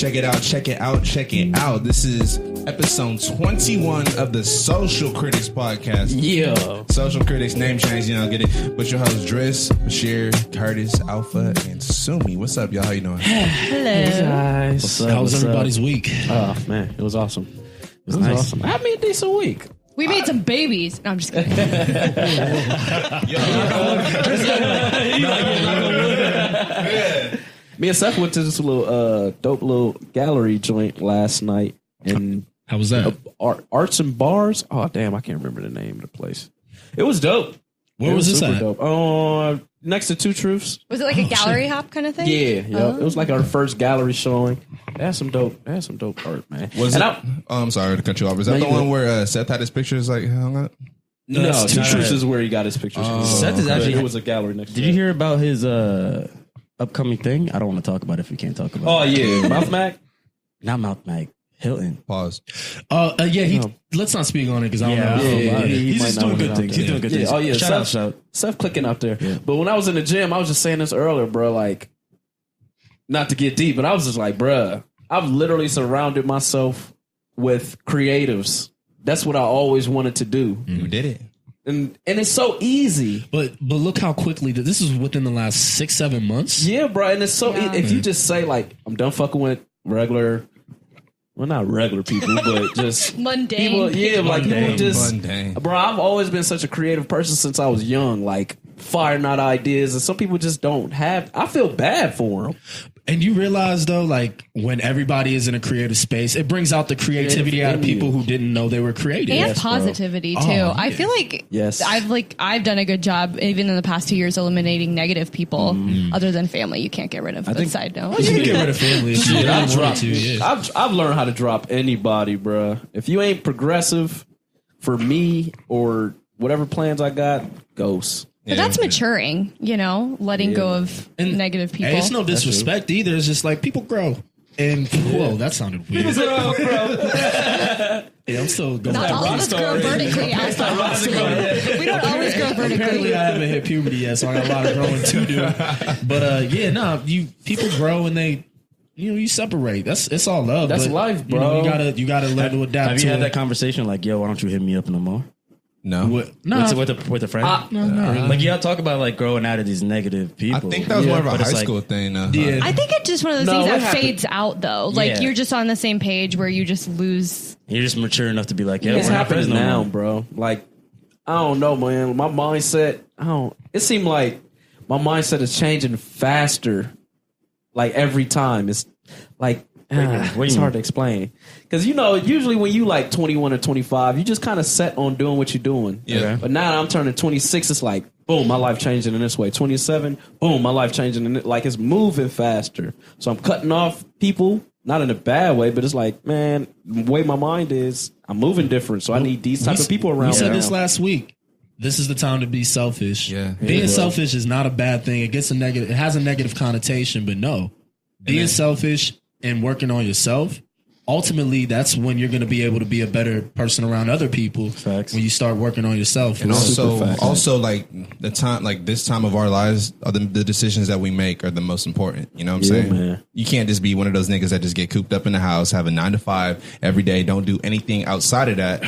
Check it out, check it out, check it out. This is episode 21 of the Social Critics podcast. Yeah. Social Critics, name change, you know, get it. But your hosts, Driss, Bashir, Curtis, Alpha, and Sumie. What's up, y'all? How you doing? Hello. Hey guys. What's up? How was everybody's up? week? Oh, man. It was awesome. It was nice. awesome. I had me a decent week. We made some babies. No, I'm just kidding. Me and Seth went to this little dope little gallery joint last night. And How was that? Arts and Bars. Oh, damn. I can't remember the name of the place. It was dope. Where was this super at? Dope. Next to Two Truths. Was it like a gallery hop kind of thing? Yeah. It was like our first gallery showing. They had some dope art, man. Was it? I'm sorry to cut you off. Is that the one where Seth had his pictures like hung up? No, Two Truths is where he got his pictures. Seth is actually. It was a gallery next. Did you hear about his upcoming thing? I don't want to talk about it if we can't talk about it. Oh yeah, Mouth Mac. Not Mouth Mag. Hilton. Pause. Let's not speak on it because I don't know. He's just doing good things. He's doing good things. Oh yeah, Shout out. Seth clicking out there. Yeah. But when I was in the gym, I was just saying this earlier, bro. Like, not to get deep, but I was just like, bro, I've literally surrounded myself with creatives. That's what I always wanted to do. You did it. And it's so easy. But look how quickly this is within the last 6-7 months. Yeah, bro. And it's so if you just say like, I'm done fucking with regular. Well, not regular people, but just mundane. People, yeah, like people just. Mundane. Bro, I've always been such a creative person since I was young. Like firing out ideas, and some people just don't have. I feel bad for them. And you realize though, like when everybody is in a creative space, it brings out the creativity out of people who didn't know they were creative. And Yes, positivity bro. too. Oh, I yeah. feel like Yes. I've done a good job even in the past 2 years eliminating negative people other than family. You can't get rid of. But side note. You can get rid of family. If you Shit, really wanted to, yeah. I've learned how to drop anybody, bro. If you ain't progressive for me or whatever plans I got, ghost. But that's maturing, letting go of negative people. And it's no disrespect either. It's just like people grow. And whoa, that sounded weird. I'm still going. Not all of us grow vertically. Asshole. We don't always grow vertically. Apparently, I haven't hit puberty yet, so I got a lot of growing to do. But people grow and they, you separate. It's all love. That's but, life, bro. You gotta learn to adapt. Have to you had it. that conversation like, yo, why don't you hit me up no more? No. With a friend? No. Like, y'all talk about like growing out of these negative people. I think that was more of a but high it's school thing. Yeah. I think it's just one of those things what that happened? fades out, though. Like, Yeah. you're just on the same page where you just lose. You're just mature enough to be like, yeah, It's we're not friends happening no now, more. bro. Like, I don't know, man. My mindset, it seemed like my mindset is changing faster, like every time. It's like, it's hard to explain. Because, usually when you like 21 or 25, you just kind of set on doing what you're doing. Yeah. Okay. But now that I'm turning 26, it's like, boom, my life changing in this way. 27, boom, my life changing in it. Like, it's moving faster. So I'm cutting off people, not in a bad way, but it's like, man, the way my mind is, I'm moving different. So I need these type of people around We said me this now. last week. This is the time to be selfish. Yeah. Being selfish is not a bad thing. It gets it has a negative connotation, but no. Being selfish and working on yourself, ultimately that's when you're going to be able to be a better person around other people. Facts. When you start working on yourself. And Super facts. also like the time, like this time of our lives, the decisions that we make are the most important. You know what I'm saying? Man. You can't just be one of those niggas that just get cooped up in the house, have a 9 to 5 every day, don't do anything outside of that.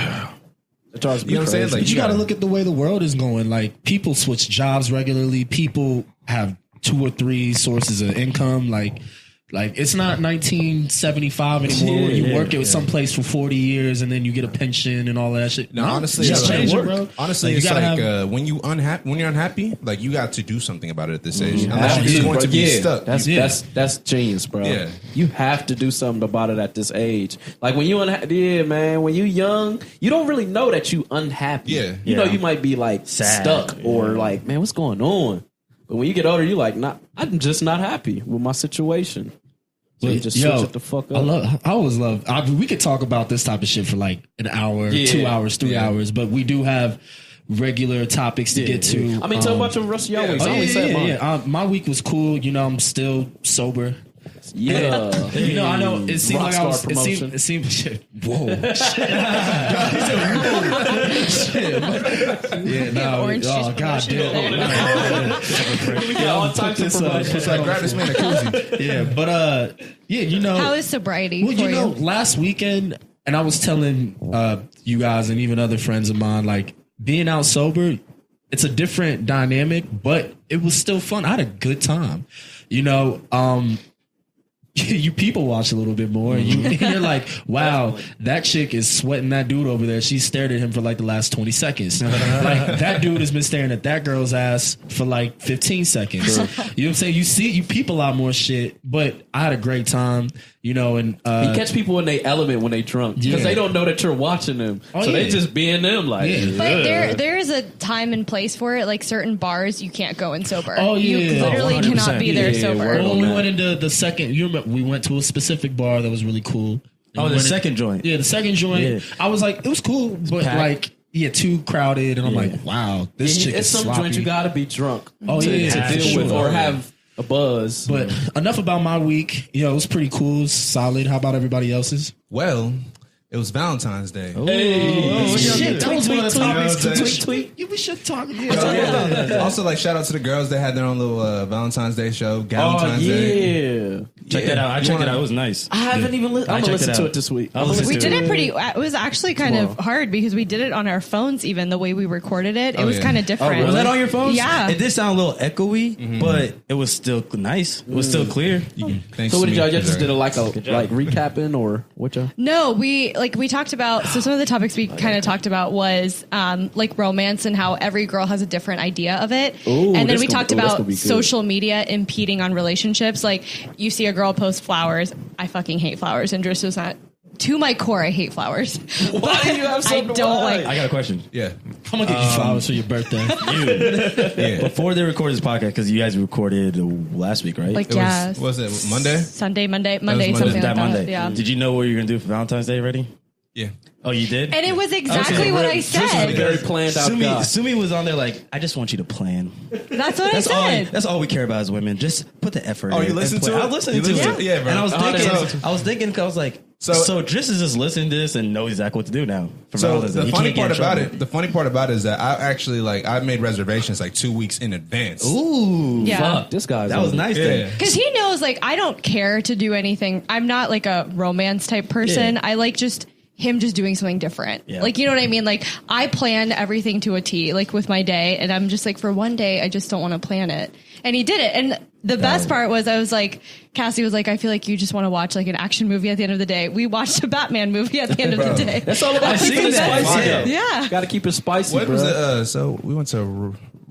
It drives me You know what I'm saying? crazy. Like, But you got to look at the way the world is going. Like people switch jobs regularly. People have 2 or 3 sources of income. Like it's not 1975 anymore where you work at some place for 40 years and then you get a pension and all that shit. No, honestly, it's just like, changing, bro. Honestly, Like, it's you like gotta when you're unhappy, like you got to do something about it at this age. You Unless have you're just to, going bro. to be Yeah, stuck. That's genius, bro. Yeah. You have to do something about it at this age. Like when you man, when you young, you don't really know that you unhappy. Yeah. You know, you might be like Sad. stuck or like, man, what's going on? But when you get older, you like, I'm just not happy with my situation. So you just switch it the fuck up. I always love. We could talk about this type of shit for like an hour, 2 hours, 3 hours, but we do have regular topics to get to. I mean, tell about your rest of your weeks. I only said mine. My week was cool. I'm still sober. Yeah. I know it seemed like I was. Rockstar It seemed. Shit. Whoa. Shit. Yeah. No. Orange juice Oh God promotion damn. We got all types of promotions. Grab this man a koozie. Yeah, but you know. How is sobriety Well, for you know, you? last weekend, and I was telling you guys and even other friends of mine, like being out sober, it's a different dynamic, but it was still fun. I had a good time. You know, you people watch a little bit more. And you're like, wow, that chick is sweating that dude over there. She stared at him for like the last 20 seconds. Like that dude has been staring at that girl's ass for like 15 seconds. You know what I'm saying? You peep a lot more shit, but I had a great time, you know, and You catch people in their element when they drunk because they don't know that you're watching them. So they just being them like. But there is a time and place for it. Like certain bars, you can't go in sober. Oh, yeah. You literally 100%. cannot be there sober. when we went into the second, you remember we went to a specific bar that was really cool. Oh, the second joint. Yeah, the second joint. Yeah. I was like, it was cool, but packed. like, too crowded, and I'm like, wow, this chick It's is some sloppy. joints you gotta be drunk Oh, yeah, to for deal with sure. or have a buzz. But enough about my week. You know, it was pretty cool, it was solid. How about everybody else's? Well, it was Valentine's Day. Shit, that was one of the topics. Tweet. Yeah, we should talk. Also, like, shout out to the girls that had their own little Valentine's Day show. Oh Valentine's Day. yeah, Check that out. I checked it out. It was nice. I haven't even. I'm gonna listen to it this week. We did it pretty. It was actually kind of hard because we did it on our phones. Even the way we recorded it, it was kind of different. Was that on your phone? Yeah. It did sound a little echoey, but it was still nice. It was still clear. Thanks So what to did y'all me. just did like recapping or what y'all? No, we talked about. So some of the topics we kind of talked about was like romance and how every girl has a different idea of it. Ooh, And then that's we gonna- talked that's gonna about be good. social media impeding on relationships. Like you see a girl post flowers. I fucking hate flowers, and Driss was not. To my core, I hate flowers. Why do you have I something? don't like. I got a question. Yeah. I'm gonna get you flowers for your birthday. Yeah. Before they recorded this podcast, because you guys recorded last week, right? Like It yeah, was it Monday? Monday, Monday. something like that that. Monday. Yeah. Did you know what you were gonna do for Valentine's Day already? Yeah. Oh, you did? And it was exactly what I said. Very planned out guy. Sumie was on there like, I just want you to plan. That's what I said. That's all we care about as women. Just put the effort in. Oh, you and listened plan. to it? I was listening You to listened it. to it? Yeah, bro. And I was So- thinking, I was like, so Driss is just listening to this and know exactly what to do now. For So Valentine's Day. the He funny can't get part in about trouble. it, the funny part about it is that I actually I made reservations like 2 weeks in advance. Ooh, Yeah. Fuck, this guy's that was nice. Yeah. Then. Because he knows, like, I don't care to do anything. I'm not like a romance type person. Yeah. I like just him just doing something different. Yeah. Like, you know what I mean? Like, I plan everything to a T, like with my day. And I'm just like, for one day, I just don't want to plan it. And he did it. And the best part was I was like, Cassie was like, I feel like you just want to watch like an action movie at the end of the day. We watched a Batman movie at the end of the day. That's all about keeping seen it that. spicy. Yeah. Yeah. Got to keep it spicy, What bro. was it? So we went to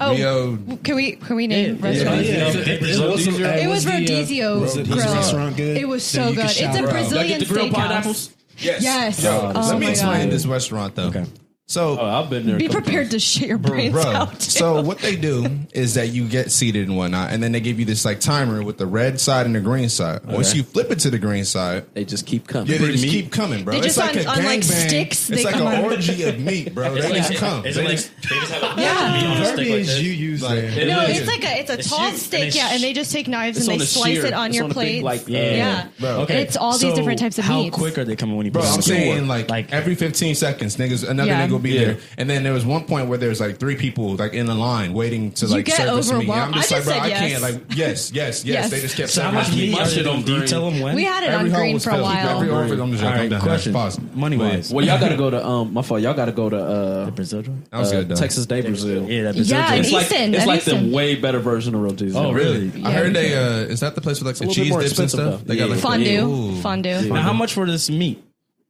Rio. Can we name restaurants? It was Rodizio was the Grill. restaurant good? It was That so you could good. It's shout a out? Did I Did I Brazilian get the grilled steakhouse. pineapples? Yes. Yo, Oh let me my explain God. this restaurant though. Okay. So I've been there. Be prepared to shit your brains bro. out. too. So what they do is that you get seated and whatnot, and then they give you this like timer with the red side and the green side. Once you flip it to the green side, They just keep coming. yeah, they just keep coming, bro. They It's just like on a like gangbang. sticks, It's they like come an on. orgy of meat, bro. They just come. Is They it like, just- they just have a Yeah. meat on a stick like Verbiage this? you use Like, there. No, is. it's like a It's tall huge, stick, and yeah, and they just take knives It's and on they a slice shear. it on It's your on a big, plate. like, yeah. Bro. Okay. It's all these different types of how meats. quick are they coming when you Bro, put I'm a skewer? saying like every 15 seconds, another Yeah. nigga will be Yeah. there. And then there was one point where there was like 3 people like in the line waiting to like get service me. And overwhelmed. I'm just I like, just bro, I said can't. yes. Like, yes. Yes. They just kept So how serving much me. meat My are shit they on on? Do you green. tell them when? We had it Every on hole green was for a filled. Every while. over, I'm just All like, right, I'm done. question. Pause. Money wise. Well, y'all got to go to my fault. Y'all got to go to The Brazil joint? That was good though. Texas Day Brazil. Yeah, that Brazil Yeah, joint. and It's like Easton, it's and like the Easton. way better version of Rodizio. Oh, really? Yeah. I heard they is that the place with like the a little bit cheese more dips and expensive, stuff? though. They got like Fondue. Ooh. Fondue. Now, how much for this meat?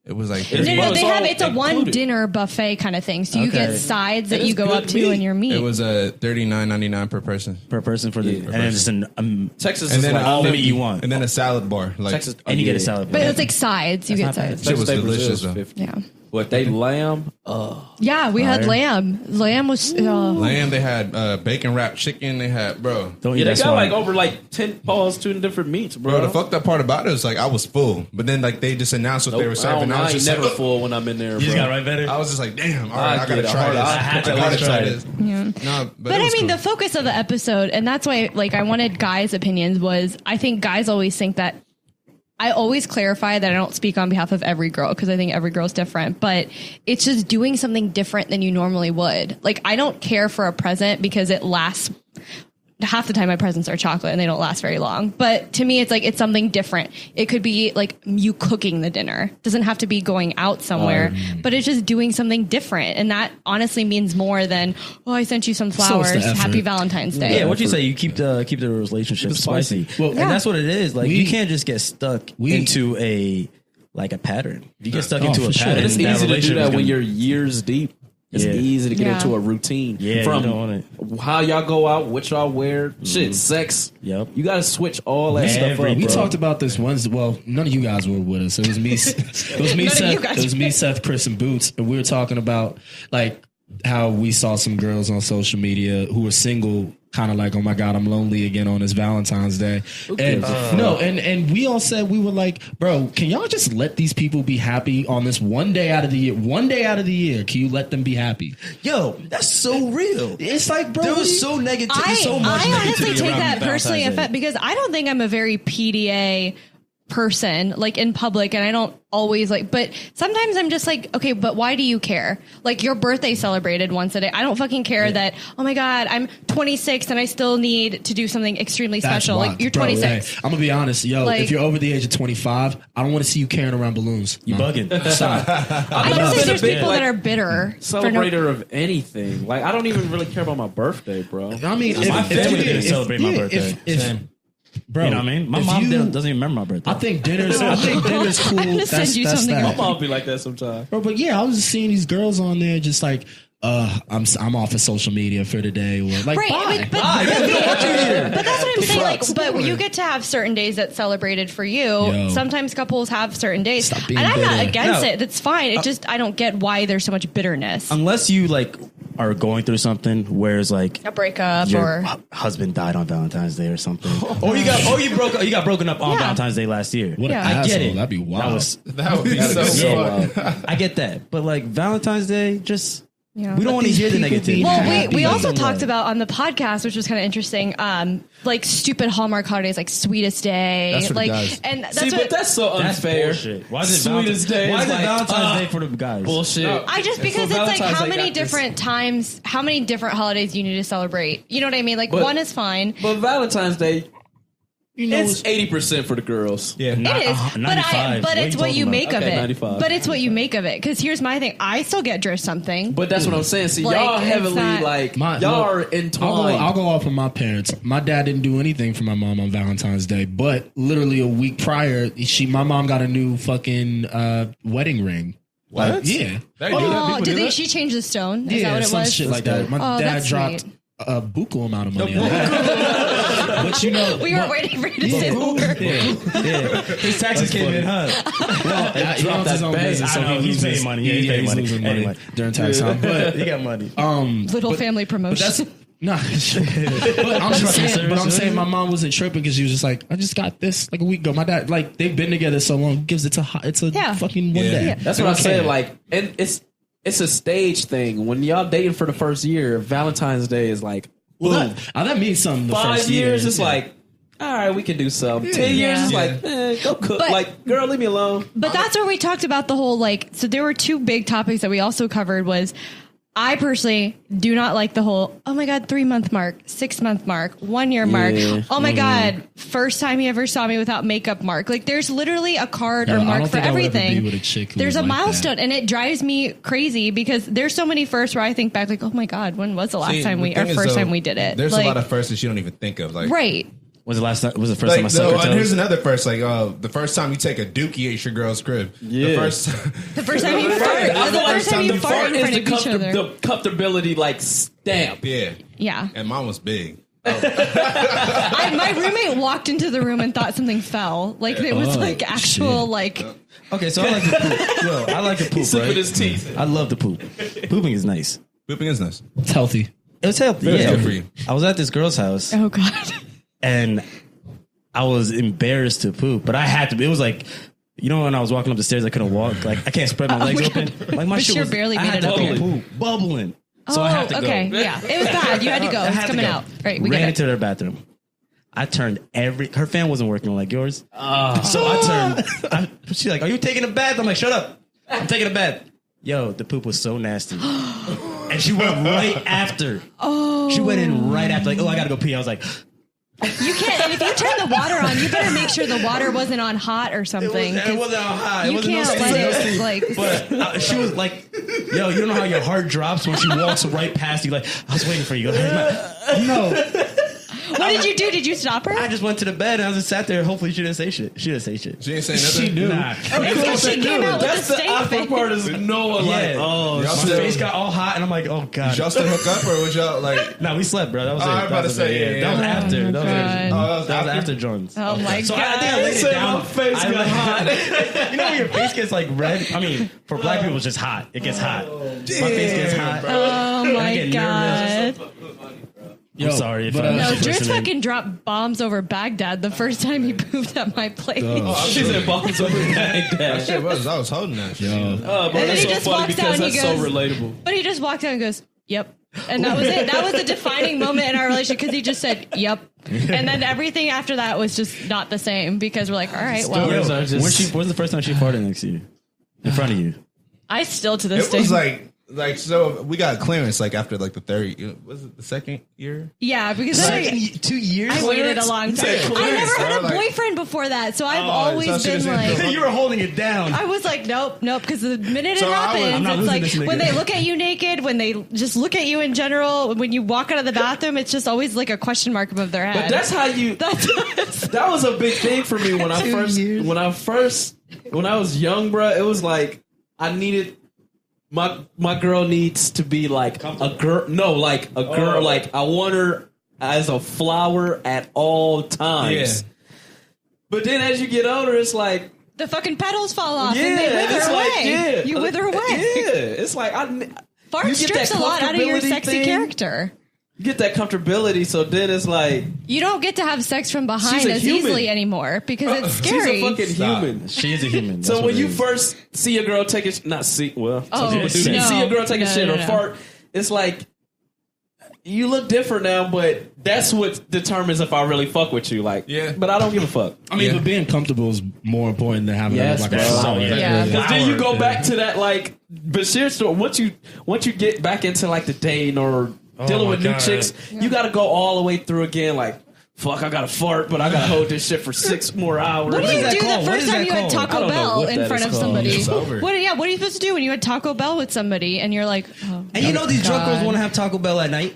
It was like No, Well, they it's have all it's a one included. dinner buffet kind of thing. So you Okay. get sides that It you is go good up to meat. and your meat. it was $39.99 per person. Per person for the, and then just Texas And is then like all the a meat you want. and then a salad bar. Like Texas, and you get a salad. but bar. it's like sides. You get not bad. sides. shit was Texas Day Brazil delicious is though. 50. Yeah. But they lamb. Yeah, we had Fire. lamb. Lamb was. Lamb, they had bacon wrapped chicken. They had bro. Don't Yeah, eat they that got swine. like over like 10 paws, 2 different meats, bro. Bro, the fucked up part about it was like I was full, but then like they just announced what they were serving. I was ain't just never like, full when I'm in there, bro. You just got right better. I was just like, damn, all right, I get gotta it try hard. this. I had to I gotta try try it. this. No, but But it I was mean, cool. the focus of the episode, and that's why, like, I wanted guys' opinions. Was I think guys always think that. I always clarify that I don't speak on behalf of every girl because I think every girl's different, but it's just doing something different than you normally would. Like, I don't care for a present because it lasts half the time my presents are chocolate and they don't last very long. But to me, it's like, it's something different. It could be like you cooking the dinner. It doesn't have to be going out somewhere, but it's just doing something different. And that honestly means more than, oh, I sent you some flowers. Happy Valentine's Day. Yeah, what you say? You keep the relationship spicy. Well, and that's what it is. Like you can't just get stuck into a pattern. If you get stuck into a pattern, it's easy to do that when you're years deep. It's easy to get into a routine. Yeah, from how y'all go out, what y'all wear, sex. Yep. You got to switch all that stuff up. We talked about this once. Well, none of you guys were with us. It was me. Seth, Chris, and Boots, and we were talking about like how we saw some girls on social media who were single, kind of like, oh my God, I'm lonely again on this Valentine's Day. And we all said, we were like, bro, can y'all just let these people be happy on this one day out of the year? One day out of the year, can you let them be happy? Yo, that's so real. It's like, bro, there was so negative. So much I honestly take that personally offense because I don't think I'm a very PDA person like in public, and I don't always like, but sometimes I'm just like, okay, but why do you care? Like your birthday celebrated once a day. I don't fucking care that, oh my God, I'm 26 and I still need to do something extremely special. Wild. Like you're Bro, 26. Hey, I'm gonna be honest, yo, like, if you're over the age of 25, I don't want to see you carrying around balloons. You bugging. Stop. I just think there's people that are bitter. Celebrator of anything. Like I don't even really care about my birthday, bro. I mean, my family didn't celebrate my birthday. Bro, you know what I mean? My mom doesn't even remember my birthday. I think dinner's cool. That's that. My mom be like that sometimes. Bro, but yeah, I was just seeing these girls on there just like, I'm off of social media for today. Or like, right, bye. But that's what I'm saying. Like, but you get to have certain days that's celebrated for you. Yo. Sometimes couples have certain days, and being I'm not bitter. against it. That's fine. It just I don't get why there's so much bitterness. Unless you like are going through something where it's like A breakup your or husband died on Valentine's Day or something, or you got broken up on Valentine's Day last year. What Yeah. an I get asshole. it. That'd be wild. That would be so wild. I get that, but like Valentine's Day, just Yeah. we don't want to hear the negativity. Well, we also Like, talked about on the podcast, which was kind of interesting, like stupid Hallmark holidays, like Sweetest Day, That's for the like, guys. and that's See, what but that's so That's unfair. bullshit. Why is it Sweetest Day? Why is it like, Valentine's Day for the guys? Bullshit. I just because For it's like Valentine's how Day, many got this. different times, how many different holidays you need to celebrate. You know what I mean? Like But- one is fine. But Valentine's Day, You know, it's 80% for the girls. Yeah. It is, but 95. but it's what you make of Okay, it. 95. But it's what you make of it. Because here's my thing: I still get Driss something. But that's what I'm saying. See, Like, y'all it's heavily not- like My- y'all look, are entwined. I'll go off of my parents. My dad didn't do anything for my mom on Valentine's Day, but literally a week prior, my mom got a new fucking wedding ring. What? Like, yeah. They do that? Oh, People did do they? that? She changed the stone? Is Yeah, that what it some was? shit like that. My Oh, dad that's dropped sweet. a buku amount of money on that. But you know, We were waiting for you to say the word. Yeah. His taxes came in, huh? he owns his own business, so I know, he he's loses paying money. Yeah, he's paying money. losing money Anyway. during tax time. But He got money. Little family promotion. But that's nah. but I'm saying my mom wasn't tripping because she was just like, I just got this like a week ago. My dad, like, they've been together so long. Who gives it to it's a Yeah. fucking one Yeah. day. Yeah. That's They what I don't said. care. Like, and it's a stage thing. When y'all dating for the first year, Valentine's Day is like, boom. that means something. The 5 first years, year. it's like, all right, we can do something. 10 years, Yeah. it's like, go cook. But- like, girl, leave me alone. But that's where we talked about the whole like. So there were two big topics that we also covered. Was I personally do not like the whole, oh my God, 3-month mark, 6-month mark, 1 year mark. Yeah. Oh my God, first time he ever saw me without makeup mark. Like there's literally a card No, or I mark don't for think I would ever everything. be with a chick who There's was a like milestone, that. and it drives me crazy because there's so many firsts where I think back like, oh my God, when was the last See, time the we, or thing is, first though, time we did it? There's like, a lot of firsts that you don't even think of. Like, right. Was the first time I sucked her and here's toes? another first. Like, the first time you take a dookie at your girl's crib. Yeah. The first. The first time you fart. I The feel first time you the fart in is front of each other. the comfortability, like, stamp. Yeah. Yeah. And mine was big. My roommate walked into the room and thought something fell. Like it was like actual shit. like. Okay, so I like to poop. Yo, I like to poop, Sipping right? his teeth. I love to poop. Pooping is nice. Pooping is nice. It's healthy. It was healthy. It's Yeah. good for you. I was at this girl's house Oh God. and I was embarrassed to poop, but I had to. It was like, you know, when I was walking up the stairs, I couldn't walk. Like I can't spread my legs my open. God. Like my shit Bashir was barely I made had it up to here. poop, bubbling. So I have to okay. go. Yeah. It was bad. You had to go. I It's had to coming go. out. Right. We Ran get into it. their bathroom. I turned her fan wasn't working like yours. So I turned. She's like, "Are you taking a bath?" I'm like, "Shut up! I'm taking a bath." Yo, the poop was so nasty, and she went right after. Oh. She went in right after, like, oh, I gotta go pee. I was like, You can't. And if you turn the water on, you better make sure the water wasn't on hot or something. it wasn't on hot. You can't let it like. But she was like, yo, you know how your heart drops when she walks right past you? Like, I was waiting for you. No. What did you do? Did you stop her? I just went to the bed and I just sat there. Hopefully she didn't say shit. She didn't say shit. She didn't say nothing? She knew. Nah. Because she came out with That's a the after statement. part is Noah like, oh, my still- face got all hot and I'm like, oh god. Did y'all still hook up or was y'all like? No, we slept, bro. That was it. I was about to say, that was yeah. after. Oh, that God. was after Jones. Oh my So god! I think I laid it Said down. my face got hot. You know when your face gets like red? I mean, for black people, it's just hot. It gets hot. My face gets hot. Oh I my get god! nervous. I'm sorry if but, I'm No, just Driss listening. fucking dropped bombs over Baghdad the first time he pooped at my place. She said bombs over Baghdad. Shit, I was holding that shit. Oh, bro, And then that's he so just funny walks out because and he that's so goes- relatable. But he just walked out and goes, "Yep," and that was it. That was a defining moment in our relationship because he just said, "Yep," and then everything after that was just not the same because we're like, "All right, well." Stories are just- When's the first time she farted next to you? In front of you? I still to this It day. was like so we got clearance like after like the third, was it the second year? yeah, because then 2 years? I waited a long time. I clearance, never had a bro, like- boyfriend before that, so I've so always she been doesn't like. feel- You were holding it down. I was like, nope, because the minute So it I'm happens, not it's losing this like nigga. when they look at you naked, when they just look at you in general, when you walk out of the bathroom, it's just always like a question mark above their head. But that's how you. That was a big thing for me when I was young, bro. It was like I needed my girl needs to be like a girl. No, like a girl. Like I want her as a flower at all times. Yeah. But then as you get older, it's like the fucking petals fall off yeah, and they wither it's away. like yeah, You wither away. Yeah, it's like Fart you get strips that a lot out of your comfortability sexy thing. character. You get that comfortability, so then it's like You don't get to have sex from She's behind a as human. easily anymore because it's scary. she's a fucking Stop. human. She is a human. So That's when what you it is. first see a girl take a not see well Oh, some people do that. no. See a girl take a No, shit no, or no. fart, it's like you look different now, but that's what determines if I really fuck with you. Like, Yeah. but I don't give a fuck. I mean, Yeah. but being comfortable is more important than having Yes, like bro. a flower. Yeah. Because then you go Yeah. back to that like Bashir story. Once you get back into like the dating or dealing my with new God. chicks, you got to go all the way through again. Like, fuck, I got to fart, but I got to hold this shit for 6 more hours. What do you is that do called? the What first is time that you had called? I Taco don't know Bell what in that front is of called. somebody? It's over. What are you supposed to do when you had Taco Bell with somebody and you're like, oh, And you know these drunk girls God. want to have Taco Bell at night.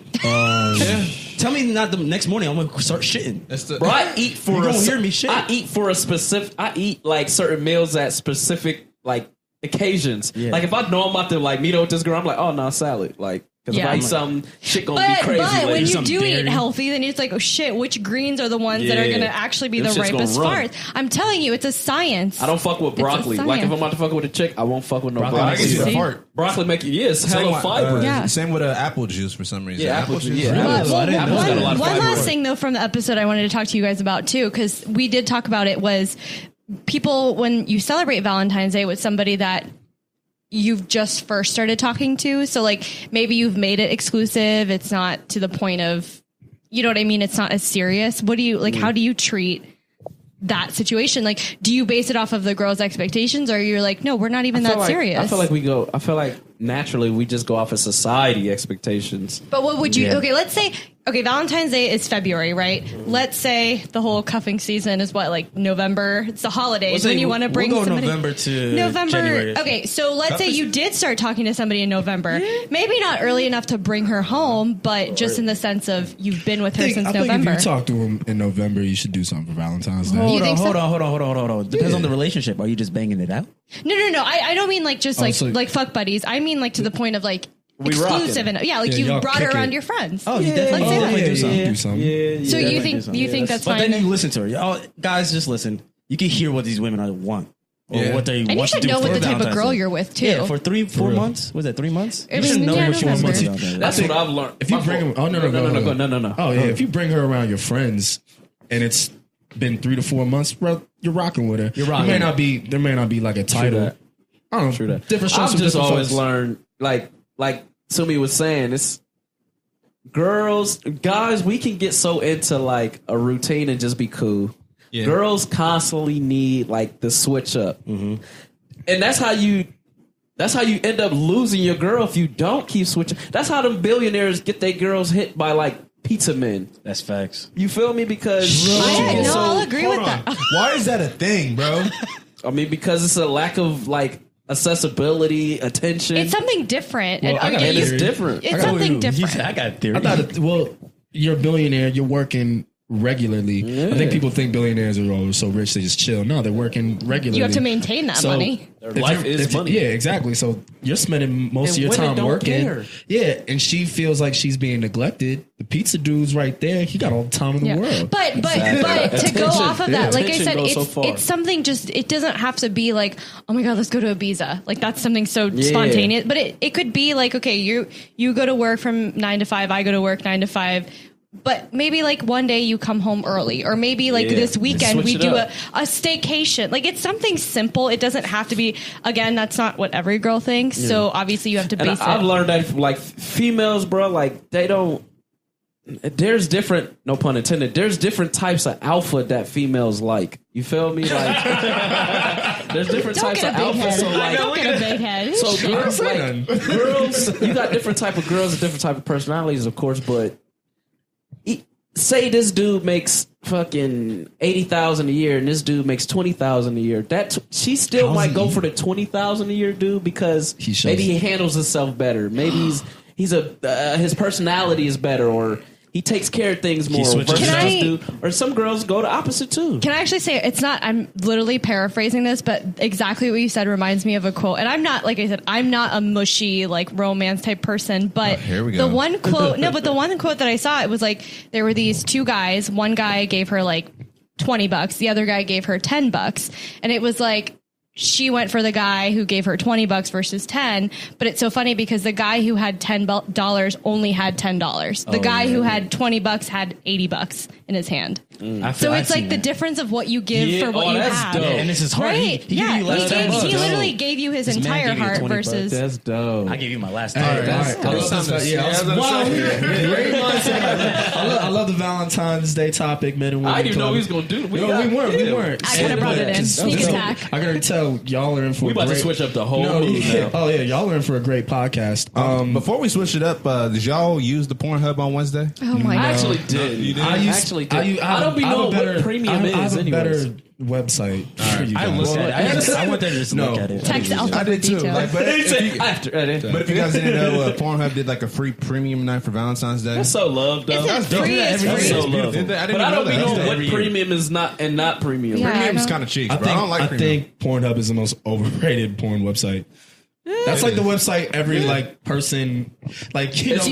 Tell me not the next morning. I'm gonna start shitting. That's the Bro, I eat for You a gonna hear me shit. I eat for a specific. I eat like certain meals at specific like occasions. Yeah. Like if I know I'm about to like meet up with this girl, I'm like, oh no, salad. Like because Yeah. if I eat something, shit gonna But, be crazy. but later. when you Some do dairy. eat healthy, then it's like, oh shit, which greens are the ones that are Yeah. going to actually be Them the shit's gonna ripest run. farts? I'm telling you, it's a science. I don't fuck with It's a broccoli. Like if science. I'm about to fuck with a chick, I won't fuck with no Broccoli I broccoli. get you See? a fart. Broccoli make you yes, Same hella with, fiber. Yeah. Same with apple juice for some reason. Yeah, apple juice. Yeah. really? Well, I didn't know Apple's that. got a lot of one fiber. last thing, though, from the episode I wanted to talk to you guys about, too, because we did talk about it, was people, when you celebrate Valentine's Day with somebody that you've just first started talking to, so like maybe you've made it exclusive, it's not to the point of, you know what I mean, it's not as serious. What do you, like, how do you treat that situation? Like, do you base it off of the girl's expectations, or you're like, no, we're not even that serious? I feel like naturally we just go off of society expectations. But what would you? Yeah. Okay, let's say Valentine's Day is February, right? Let's say the whole cuffing season is what, like November. It's the holidays when you want to bring we'll go somebody. November to November. January. Okay, so let's say you did start talking to somebody in November. Maybe not early enough to bring her home, but just in the sense of you've been with her since I think November. if you talk to him in November, you should do something for Valentine's Day. You think so? Hold on. Depends on the relationship. Are you just banging it out? No. I don't mean like just like so- like fuck buddies. I mean like to the point of like We exclusive rocking. and yeah, like Yeah, you y'all brought her kick around it. your friends. Oh, you definitely, Let's say that. do something. Do something. So you definitely think you think that's But fine? then you listen to her. Oh, guys, just listen. You can hear what these women want or Yeah. what they And you want to should do know what for the type of Valentine's girl Day. you're with too. Yeah, for 4 real. months. Was that 3 months? I You should mean, know yeah, what she wants. November. That's what I've learned. If you bring him, No. Oh yeah, if you bring her around your friends, and it's been 3 to 4 months, bro, you're rocking with her. You're rocking. There may not be like a title. that. I don't know. True that. Different strokes I've for just different always folks. learned, like Sumie was saying, it's guys, we can get so into like a routine and just be cool. Yeah. Girls constantly need like the switch up, and that's how you That's how you end up losing your girl if you don't keep switching. That's how them billionaires get their girls hit by like pizza men. That's facts. You feel me? Because I'll agree with that. Why is that a thing, bro? I mean, because it's a lack of like accessibility, attention. It's something different. Well, and it's different. It's something different. I got a theory. I thought, you're a billionaire. You're working regularly. Yeah. I think people think billionaires are so rich they just chill. No, they're working regularly. You have to maintain that money. Their life is money. Yeah, exactly. So you're spending most of your time working. Care. Yeah, and she feels like she's being neglected. The pizza dude's right there. He got all the time in the world. But to go off of that, like I said, goes so it's something just, it doesn't have to be like, oh my God, let's go to Ibiza. Like that's something so spontaneous. But it could be like, okay, you go to work from 9 to 5, I go to work 9 to 5. But maybe like one day you come home early, or maybe like this weekend we do a staycation. Like it's something simple. It doesn't have to be, again, that's not what every girl thinks. Yeah. So obviously you have to base it. I've learned that like females, bro, like they don't, there's different, no pun intended, there's different types of alpha that females like. You feel me? Like there's different types of alpha. So like, don't get a big head. So girls, like, girls, you got different type of girls and different type of personalities, of course, but say this dude makes fucking 80,000 a year and this dude makes 20,000 a year. That she still might go for the 20,000 a year dude because maybe he handles himself better. Maybe his personality is better, or he takes care of things more. Or some girls go the opposite too. Can I actually say it's not? I'm literally paraphrasing this, but exactly what you said reminds me of a quote. And I'm not, like I said, I'm not a mushy like romance type person. But here we go. The one quote, the one quote that I saw, it was like there were these two guys. One guy gave her like $20, the other guy gave her $10, and it was like, she went for the guy who gave her $20 versus 10, but it's so funny because the guy who had $10 only had $10. The guy who had $20 had $80 in his hand. So it's like the difference of what you give for what you have. Dope. And this is hard. Right? He literally gave you his entire heart versus. That's dope. I gave you my last. All right. I love the Valentine's Day topic, men and women. I didn't know he was going to do it. We weren't. I kind of brought it in. Sneak attack. I gotta tell y'all are in for. We about to switch up the whole. Oh yeah, y'all are in for a great podcast. Before we switch it up, did y'all use the Pornhub on Wednesday? Oh my God! I actually did. You did? I don't be knowing what premium is. I have a better website. I looked at it. I went there just to look at it. Text Alpha I did too. detail. Like, but if you guys didn't know, Pornhub did like a free premium night for Valentine's Day. That's so love, though. That's free. That's so love. But I don't be knowing what premium is not and not premium. Yeah. Premium is kind of cheap. I don't like premium. I think Pornhub is the most overrated porn website. That's like the website every like person like girls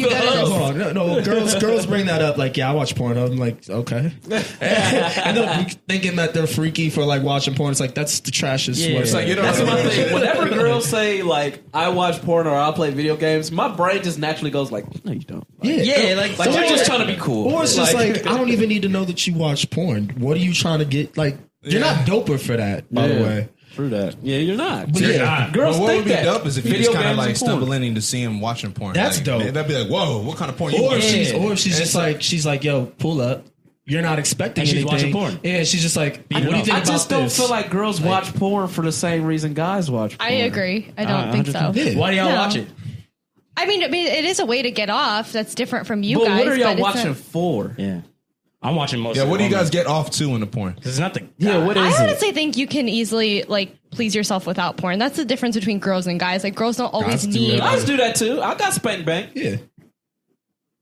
bring that up like I watch porn. I'm like okay, and they'll be thinking that they're freaky for like watching porn. It's like that's the trashiest website. It's like, that's my thing. Whenever girls say like I watch porn or I'll play video games, my brain just naturally goes like no you don't. Like you're just trying to be cool, or it's just like I don't even need to know that you watch porn. What are you trying to get? Like you're not doper for that, by the way. True that. Yeah, you're not. But you're not. Girls what think would be that. dope is if you just kind of like stumble in and to see him watching porn. That's like, dope. That'd be like, whoa, what kind of porn you or watching? Or if she's like, yo, pull up. You're not expecting and anything. She's watching porn. Yeah, she's just like, what do you think about this? I just don't feel like girls watch porn for the same reason guys watch porn. I agree. I don't think so. Yeah. Why do y'all watch it? I mean, it is a way to get off. That's different from you but guys. What are y'all watching for? Yeah. I'm watching most. Yeah, what do you guys get off to in the porn? Because it's not the. Yeah, what is it? I honestly think you can easily like please yourself without porn. That's the difference between girls and guys. Like girls don't always need. Guys do that too. I got spank bank. Yeah.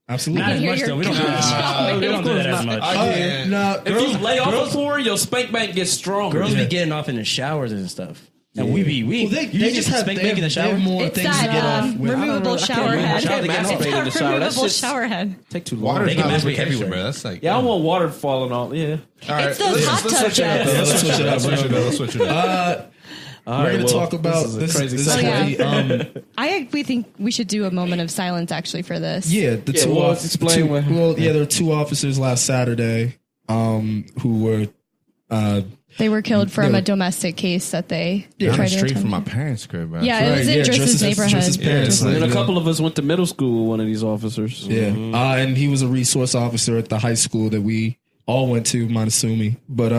Absolutely. Not as much though. We don't do that as much. If you lay off of porn, your spank bank gets stronger. Girls be getting off in the showers and stuff. And we they just have spank bank in the shower. More it's things to get that off with. removable shower head. It's a removable shower head. Take too long. Water's not masturbate everywhere, everywhere. bro. That's like I want water falling off. Yeah. All right, It's those hot tub jets. Let's switch it up. Let's switch it up. We're going to talk about this. We think we should do a moment of silence actually for this. Yeah, there were two officers last Saturday who were. They were killed from a domestic case that they tried to straight attend. from my parents' crib, bro. Yeah, it was in Driss's neighborhood. And a couple of us went to middle school with one of these officers. Yeah, and he was a resource officer at the high school that we all went to, minus Sumie. But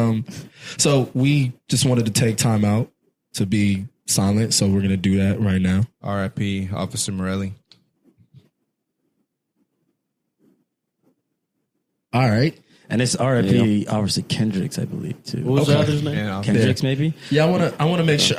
so we just wanted to take time out to be silent, so we're gonna do that right now. R.I.P. Officer Morelli. All right. And it's R.I.P. Officer Kendricks, I believe, too. What was the other's name? Yeah, Kendricks, maybe? Yeah, I want to make sure.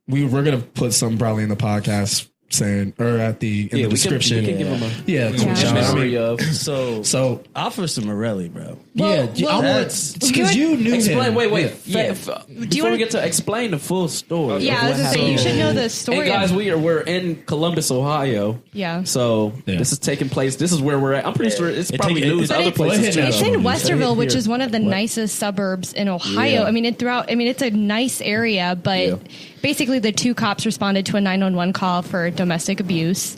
We're gonna put something probably in the podcast saying or at the in the description. We can give him a cool shout out. memory of. So Officer Morelli, bro. Because you knew Explain. him. Wait. Before we get to explain the full story. Yeah, I was gonna say you should know the story. And guys, we're in Columbus, Ohio. Yeah. So this is taking place. This is where we're at. I'm pretty sure it's probably news other places too. It's in Westerville, which is one of the nicest suburbs in Ohio. Yeah. It's a nice area, but basically the two cops responded to a 911 call for domestic violence.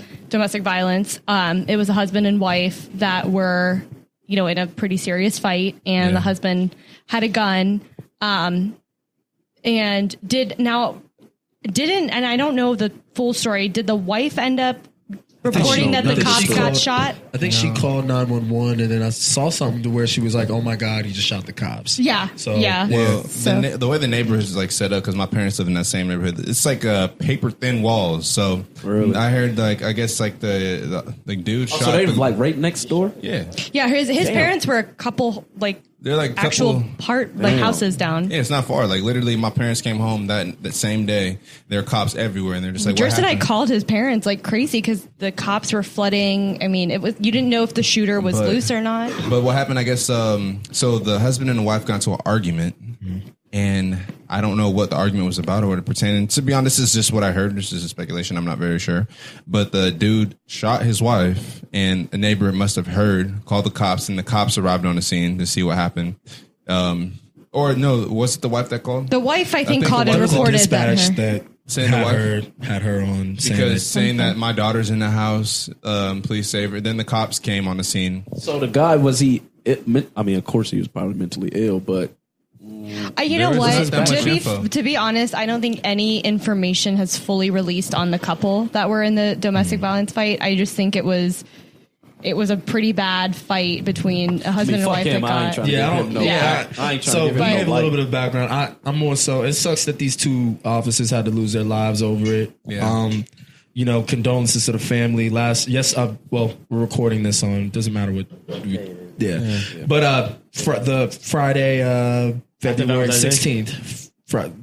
It was a husband and wife that were, in a pretty serious fight, and the husband had a gun, and I don't know the full story. Did the wife end up reporting that the cops got shot? I think she called 911, and then I saw something to where she was like, "Oh my god, he just shot the cops." Yeah. So Well, the way the neighborhood is like set up, because my parents live in that same neighborhood, it's like paper thin walls. So I heard I guess the dude shot. So they were like right next door. Yeah. Yeah, his parents were a couple They're like actual houses down. Yeah, it's not far. Like literally, my parents came home that same day. There are cops everywhere, and they're just like, Driss and I happened? called his parents like crazy because the cops were flooding. I mean, you didn't know if the shooter was loose or not. But what happened? I guess so. The husband and the wife got into an argument, and I don't know what the argument was about or what it pertained. To be honest, this is just what I heard. This is a speculation. I'm not very sure. But the dude shot his wife, and a neighbor must have called the cops, and the cops arrived on the scene to see what happened. Or no, was it the wife that called? The wife, I think called and reported that saying the wife had her on saying that my daughter's in the house. Please save her. Then the cops came on the scene. So the guy of course he was probably mentally ill, but. You know what? To be honest, I don't think any information has fully released on the couple that were in the domestic violence fight. I just think it was a pretty bad fight between a husband and wife. So we have a little bit of background. I'm more so. It sucks that these two officers had to lose their lives over it. Yeah. Condolences to the family. We're recording this on. Doesn't matter what. But the Friday. February 16th,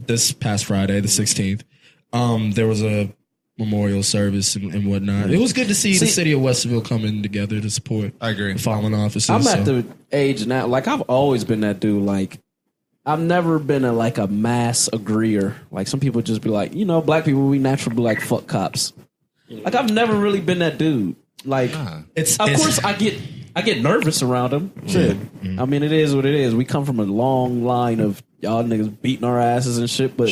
this past Friday, the 16th, there was a memorial service and whatnot. It was good to see the city of Westerville coming together to support. I agree. The fallen officers. I'm at the age now, like I've always been that dude. Like I've never been a mass agreeer. Like some people just be like, black people, we naturally be like, fuck cops. Like I've never really been that dude. Like, of course I get nervous around them. Shit. I mean, it is what it is. We come from a long line of y'all niggas beating our asses and shit. But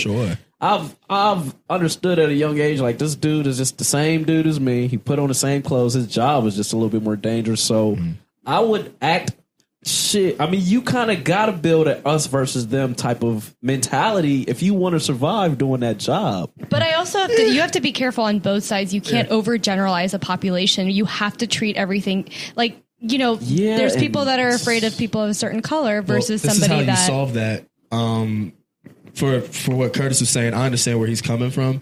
I've understood at a young age, like this dude is just the same dude as me. He put on the same clothes. His job is just a little bit more dangerous. So I would act shit. I mean, you kind of got to build an us versus them type of mentality if you want to survive doing that job. But I also have to be careful on both sides. You can't overgeneralize a population. You have to treat everything like. There's people that are afraid of people of a certain color versus somebody that. This is how you solve that. For what Curtis was saying, I understand where he's coming from.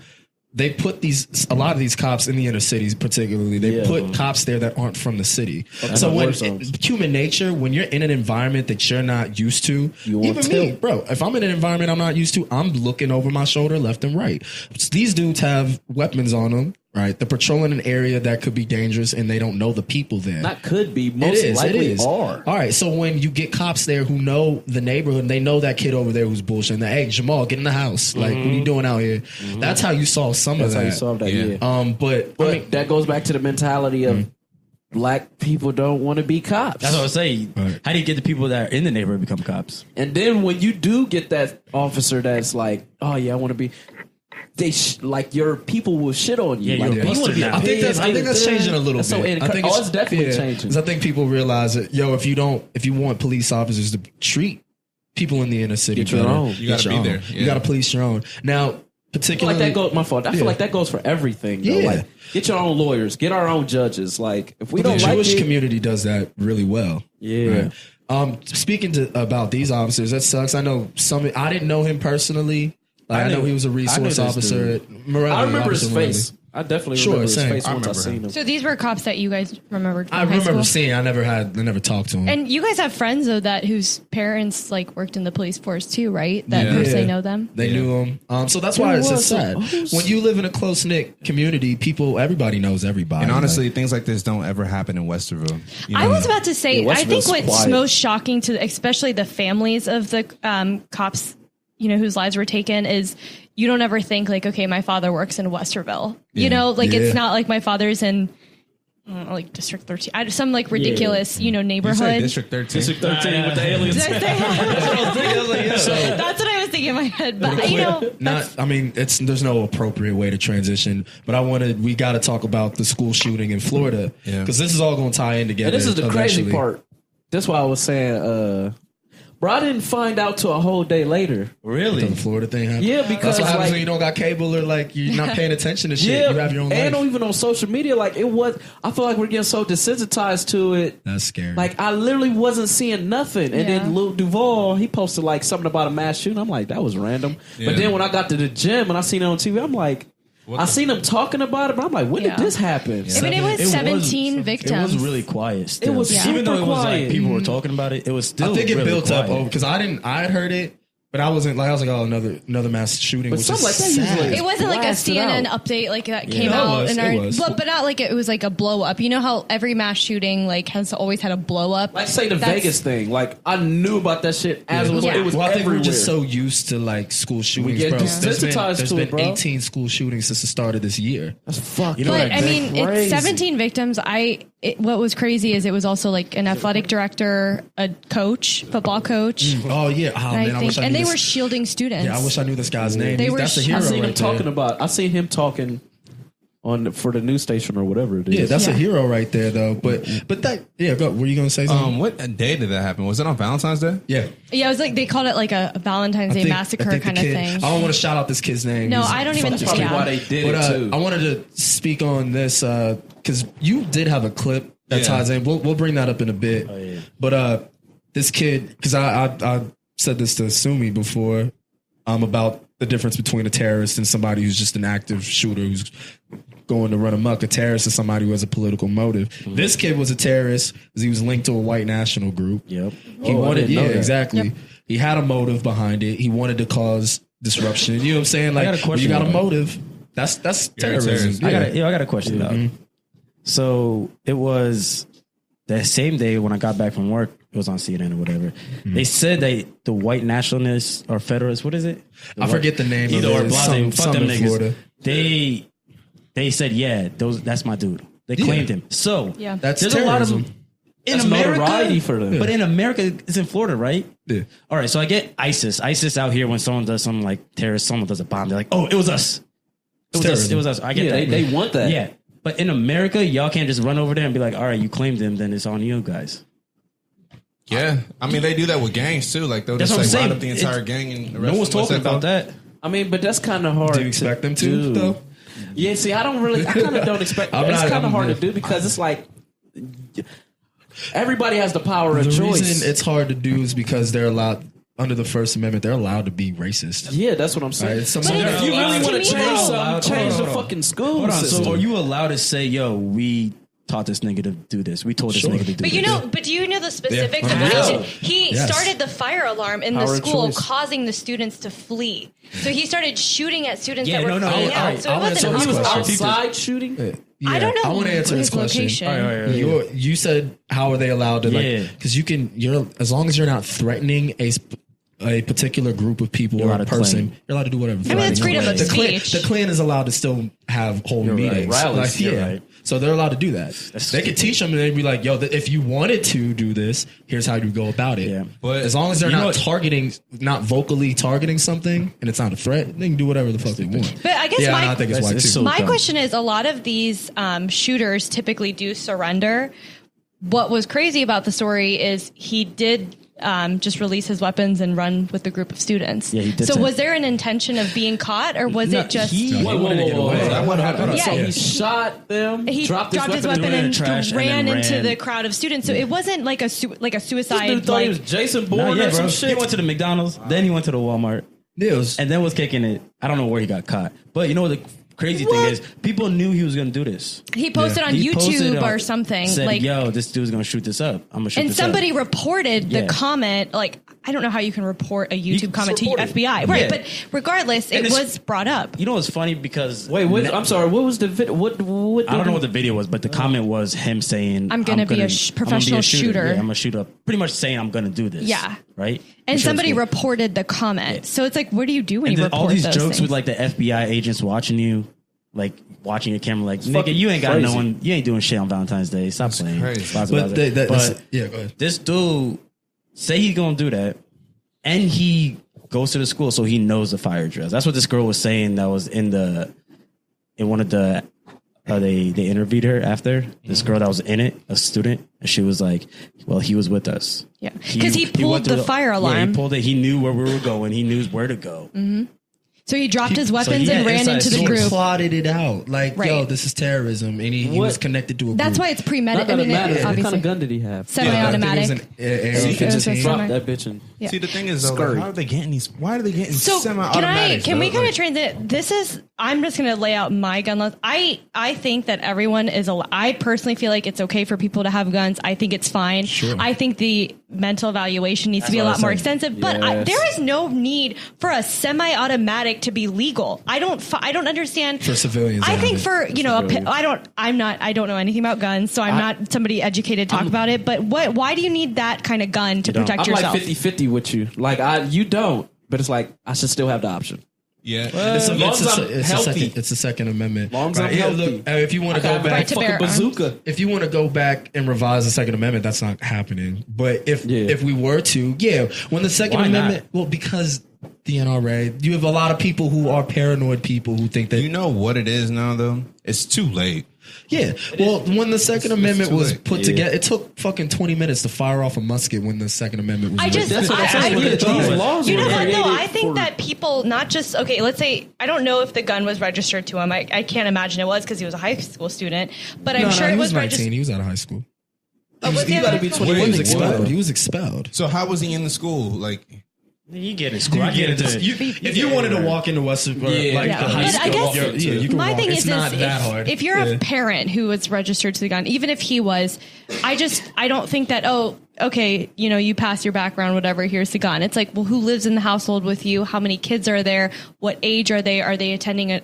They put a lot of these cops in the inner cities, particularly. They put cops there that aren't from the city. So human nature, when you're in an environment that you're not used to, even me, bro, if I'm in an environment I'm not used to, I'm looking over my shoulder left and right. These dudes have weapons on them. Right, they're patrolling an area that could be dangerous, and they don't know the people there. Not could be, most likely are. All right, so when you get cops there who know the neighborhood, and they know that kid over there who's bullshitting. Hey, Jamal, get in the house. Like, what are you doing out here? That's how you solve some of that. That's how you solve that. Yeah. But I mean, that goes back to the mentality of black people don't want to be cops. That's what I was saying. Right. How do you get the people that are in the neighborhood become cops? And then when you do get that officer that's like, oh yeah, I want to be. Your people will shit on you. Yeah, I think that's changing a little bit. I think it's definitely changing. Because I think people realize that if you want police officers to treat people in the inner city, you got to be there. You got to police your own. Now, particularly, I feel like that goes for everything. Though. Yeah. Like, get your own lawyers, get our own judges. Like, if we don't, the Jewish community does that really well. Yeah. Right? Speaking about these officers, that sucks. I know I didn't know him personally. I know he was a resource officer at Morelli. I remember his Morelli. face. I definitely remember his face once I seen him. So these were cops that you guys remembered from I high remember school? seeing. I never talked to him. And you guys have friends though that whose parents like worked in the police force too, right? That personally know them. They knew him. So that's why it's just sad. When you live in a close knit community, everybody knows everybody. And honestly, things like this don't ever happen in Westerville. You know? I was about to say, I think what's quiet. most shocking to especially the families of the cops, whose lives were taken is you don't ever think like, okay, my father works in Westerville. It's not like my father's in like District 13, some like ridiculous, neighborhood. District 13. District 13 with the aliens. That's what I was thinking in my head. But there's no appropriate way to transition. But we got to talk about the school shooting in Florida because this is all going to tie in together. And this is the eventually. crazy part. That's why I was saying, bro, I didn't find out till a whole day later. Really? The Florida thing happened? Yeah, because that's what happens when you don't got cable or like you're not paying attention to shit. Yeah, you have your own life. And even on social media, I feel like we're getting so desensitized to it. That's scary. Like I literally wasn't seeing nothing. And then Lil Duval, he posted like something about a mass shooting. I'm like, that was random. Yeah. But then when I got to the gym and I seen it on TV, I'm like, I seen them talking about it, but I'm like, when did this happen? Yeah. I mean, it was 17 victims. It was really quiet still. It was even though it was quiet. like people were talking about it, it was still I think it really built quiet. up because I had heard it, but I was like, oh, another mass shooting. But which something is like that sad. usually It wasn't like a blasted CNN out. update like that came out, but not like it was like a blow up. You know how every mass shooting like has always had a blow up. Like say the Vegas thing. Like I knew about that shit as it was. Yeah. It was I think everywhere. we're just so used to like school shootings, get bro. desensitized There's to been it, bro. 18 school shootings since the start of this year. That's fucked. But I mean, it's 17 victims. What was crazy is it was also like an athletic director, a coach, football coach. Oh yeah, I wish I knew they were shielding students. Yeah, I wish I knew this guy's name. That's a hero. I seen him right talking there. about. I seen him talking for the news station or whatever it is. Yeah, that's a hero right there, though. But that go. Were you gonna say something? What day did that happen? Was it on Valentine's Day? Yeah, it was like they called it like a Valentine's Day massacre kind of thing. I don't want to shout out this kid's name. No, I don't even. That's probably why they did it too. I wanted to speak on this because you did have a clip that ties in. We'll bring that up in a bit. Oh, yeah. But this kid, because I said this to Sumie before about the difference between a terrorist and somebody who's just an active shooter who's going to run amok. A terrorist is somebody who has a political motive. Mm-hmm. This kid was a terrorist because he was linked to a white national group. Yep. He wanted, exactly. Yep. He had a motive behind it. He wanted to cause disruption. You know what I'm saying? Like, when you got a motive, that's terrorism. I got a question though. So it was that same day when I got back from work. It was on CNN or whatever. Mm-hmm. They said that the white nationalists or Federalists, what is it? I forget the name. Either of or it. fuck them niggas. Florida. They said, that's my dude. They claimed him. So that's there's terrorism. a lot of in America for them. But in America, it's in Florida, right? Yeah. All right, so I get ISIS. ISIS out here when someone does something like terrorist, someone does a bomb, they're like, oh, it was us. It was us. I get that. They want that. Yeah. But in America, y'all can't just run over there and be like, all right, you claimed him, then it's on you guys. Yeah, I mean they do that with gangs too. Like they'll That's just what I'm like round saying. up the entire gang and arrest No one's them. talking about that. I mean, but that's kind of hard. Do you expect them to though? Yeah, see, I kind of don't expect. It's kind of hard to do because it's like everybody has the power of choice. The reason it's hard to do is because they're allowed under the First Amendment. They're allowed to be racist. Yeah, that's what I'm saying. Right? If you really want to change something, change the hold on. fucking school Hold on. system. So are you allowed to say, yo, we taught this nigga to do this. We told this nigga to do this. But do you know the specifics Yeah. of Yeah. it? He started the fire alarm in Power the of school, choice. causing the students to flee. So he started shooting at students Yeah, that were no, fleeing all out. right. So it I'll wasn't answer He was this question. outside shooting. Yeah, I don't know I want to answer his this question. location. You said how are they allowed to Yeah. because you're as long as you're not threatening a particular group of people or allowed a to person, claim. you're allowed to do whatever. I mean, it's freedom of the speech. The Klan is allowed to still hold meetings. Rallies, Like, you're right. So they're allowed to do that. They could teach them and they'd be like, yo, if you wanted to do this, here's how you go about it. Yeah. But as long as they're not not vocally targeting something and it's not a threat, they can do whatever the fuck they want. But I guess I think it's white too. so my dumb. question is, a lot of these shooters typically do surrender. What was crazy about the story is he did just release his weapons and run with the group of students. Yeah, he did so that. was there an intention of being caught, or was it just Whoa. What happened? Yeah. So he shot them. he dropped his weapon and trash and ran then into ran. the crowd of students? So it wasn't like a This suicide. dude thought he was Jason Nah, Bourne yeah, or some bro. shit. He went to the McDonald's, then he went to the Walmart. And then was kicking it. I don't know where he got caught. But you know what the crazy thing is? People knew he was going to do this. He posted on He posted YouTube or something. Said, like, yo, this dude's going to shoot this up. I'm going to shoot and this somebody up. reported the comment. Like, I don't know how you can report a YouTube comment to FBI. Right. Yeah. But regardless, it was brought up. You know what's funny? Because... Wait, I'm sorry. What was the video? What I don't know what the video was, but the comment was him saying... I'm going to be a professional shooter. Yeah, I'm going to shoot up. Pretty much saying I'm going to do this. Yeah. Right? And somebody reported the comment. Yeah. So it's like, what do you do when you report all these jokes things? with like the FBI agents watching you, like watching your camera, like, nigga, you ain't got no one, you ain't doing shit on Valentine's Day. Stop playing. But go ahead. This dude, say he's going to do that, and he goes to the school so he knows the fire drills. That's what this girl was saying that was in one of the... they interviewed her after, this girl that was in it, a student, and she was like, well, he was with us. Yeah, because he pulled the fire alarm. Yeah, he pulled it. He knew where we were going. He knew where to go. Mm-hmm. So he dropped his weapons and ran into the group. He plotted it out. Like, yo, this is terrorism. And he was connected to a group. That's why it's premeditated. What kind of gun did he have? Semi-automatic. So you can just drop that bitch and... Yeah. See, the thing is, though, like, how are they getting these? Why are they getting semi-automatics? Can we kind of transit? This is... I'm just going to lay out my gun list. I think that everyone is... I personally feel like it's okay for people to have guns. I think it's fine. Sure. I think the mental evaluation needs to be a lot more extensive. But there is no need for a semi-automatic to be legal. I don't understand. For civilians. I think for, you know, I don't know anything about guns, so I'm not somebody educated to talk about it. But why do you need that kind of gun to protect yourself? I'm like 50-50 with you. Like, you don't, but it's like, I should still have the option. Yeah, it's a Second Amendment. Long as I'm healthy. Look, if you want to go back, right to bear bazooka. If you want to go back and revise the Second Amendment, that's not happening. But if we were to, when the Second Amendment, well, because the NRA, you have a lot of people who are paranoid people who think that you know what it is now. Though it's too late. Yeah. Well, when the Second Amendment was put together, it took fucking 20 minutes to fire off a musket when the Second Amendment was I think that people not just, okay, let's say, I don't know if the gun was registered to him. I can't imagine it was because he was a high school student, but I'm sure it was 19. He was out of high school. He was expelled. So how was he in the school? Like... You get in school. I get it. If you wanted to walk into Westerville, the high school, you can my walk. thing It's not that hard. If you're a parent who was registered to the gun, even if he was, I don't think that, okay, you know, you pass your background, whatever, here's the gun. It's like, well, who lives in the household with you? How many kids are there? What age are they? Are they attending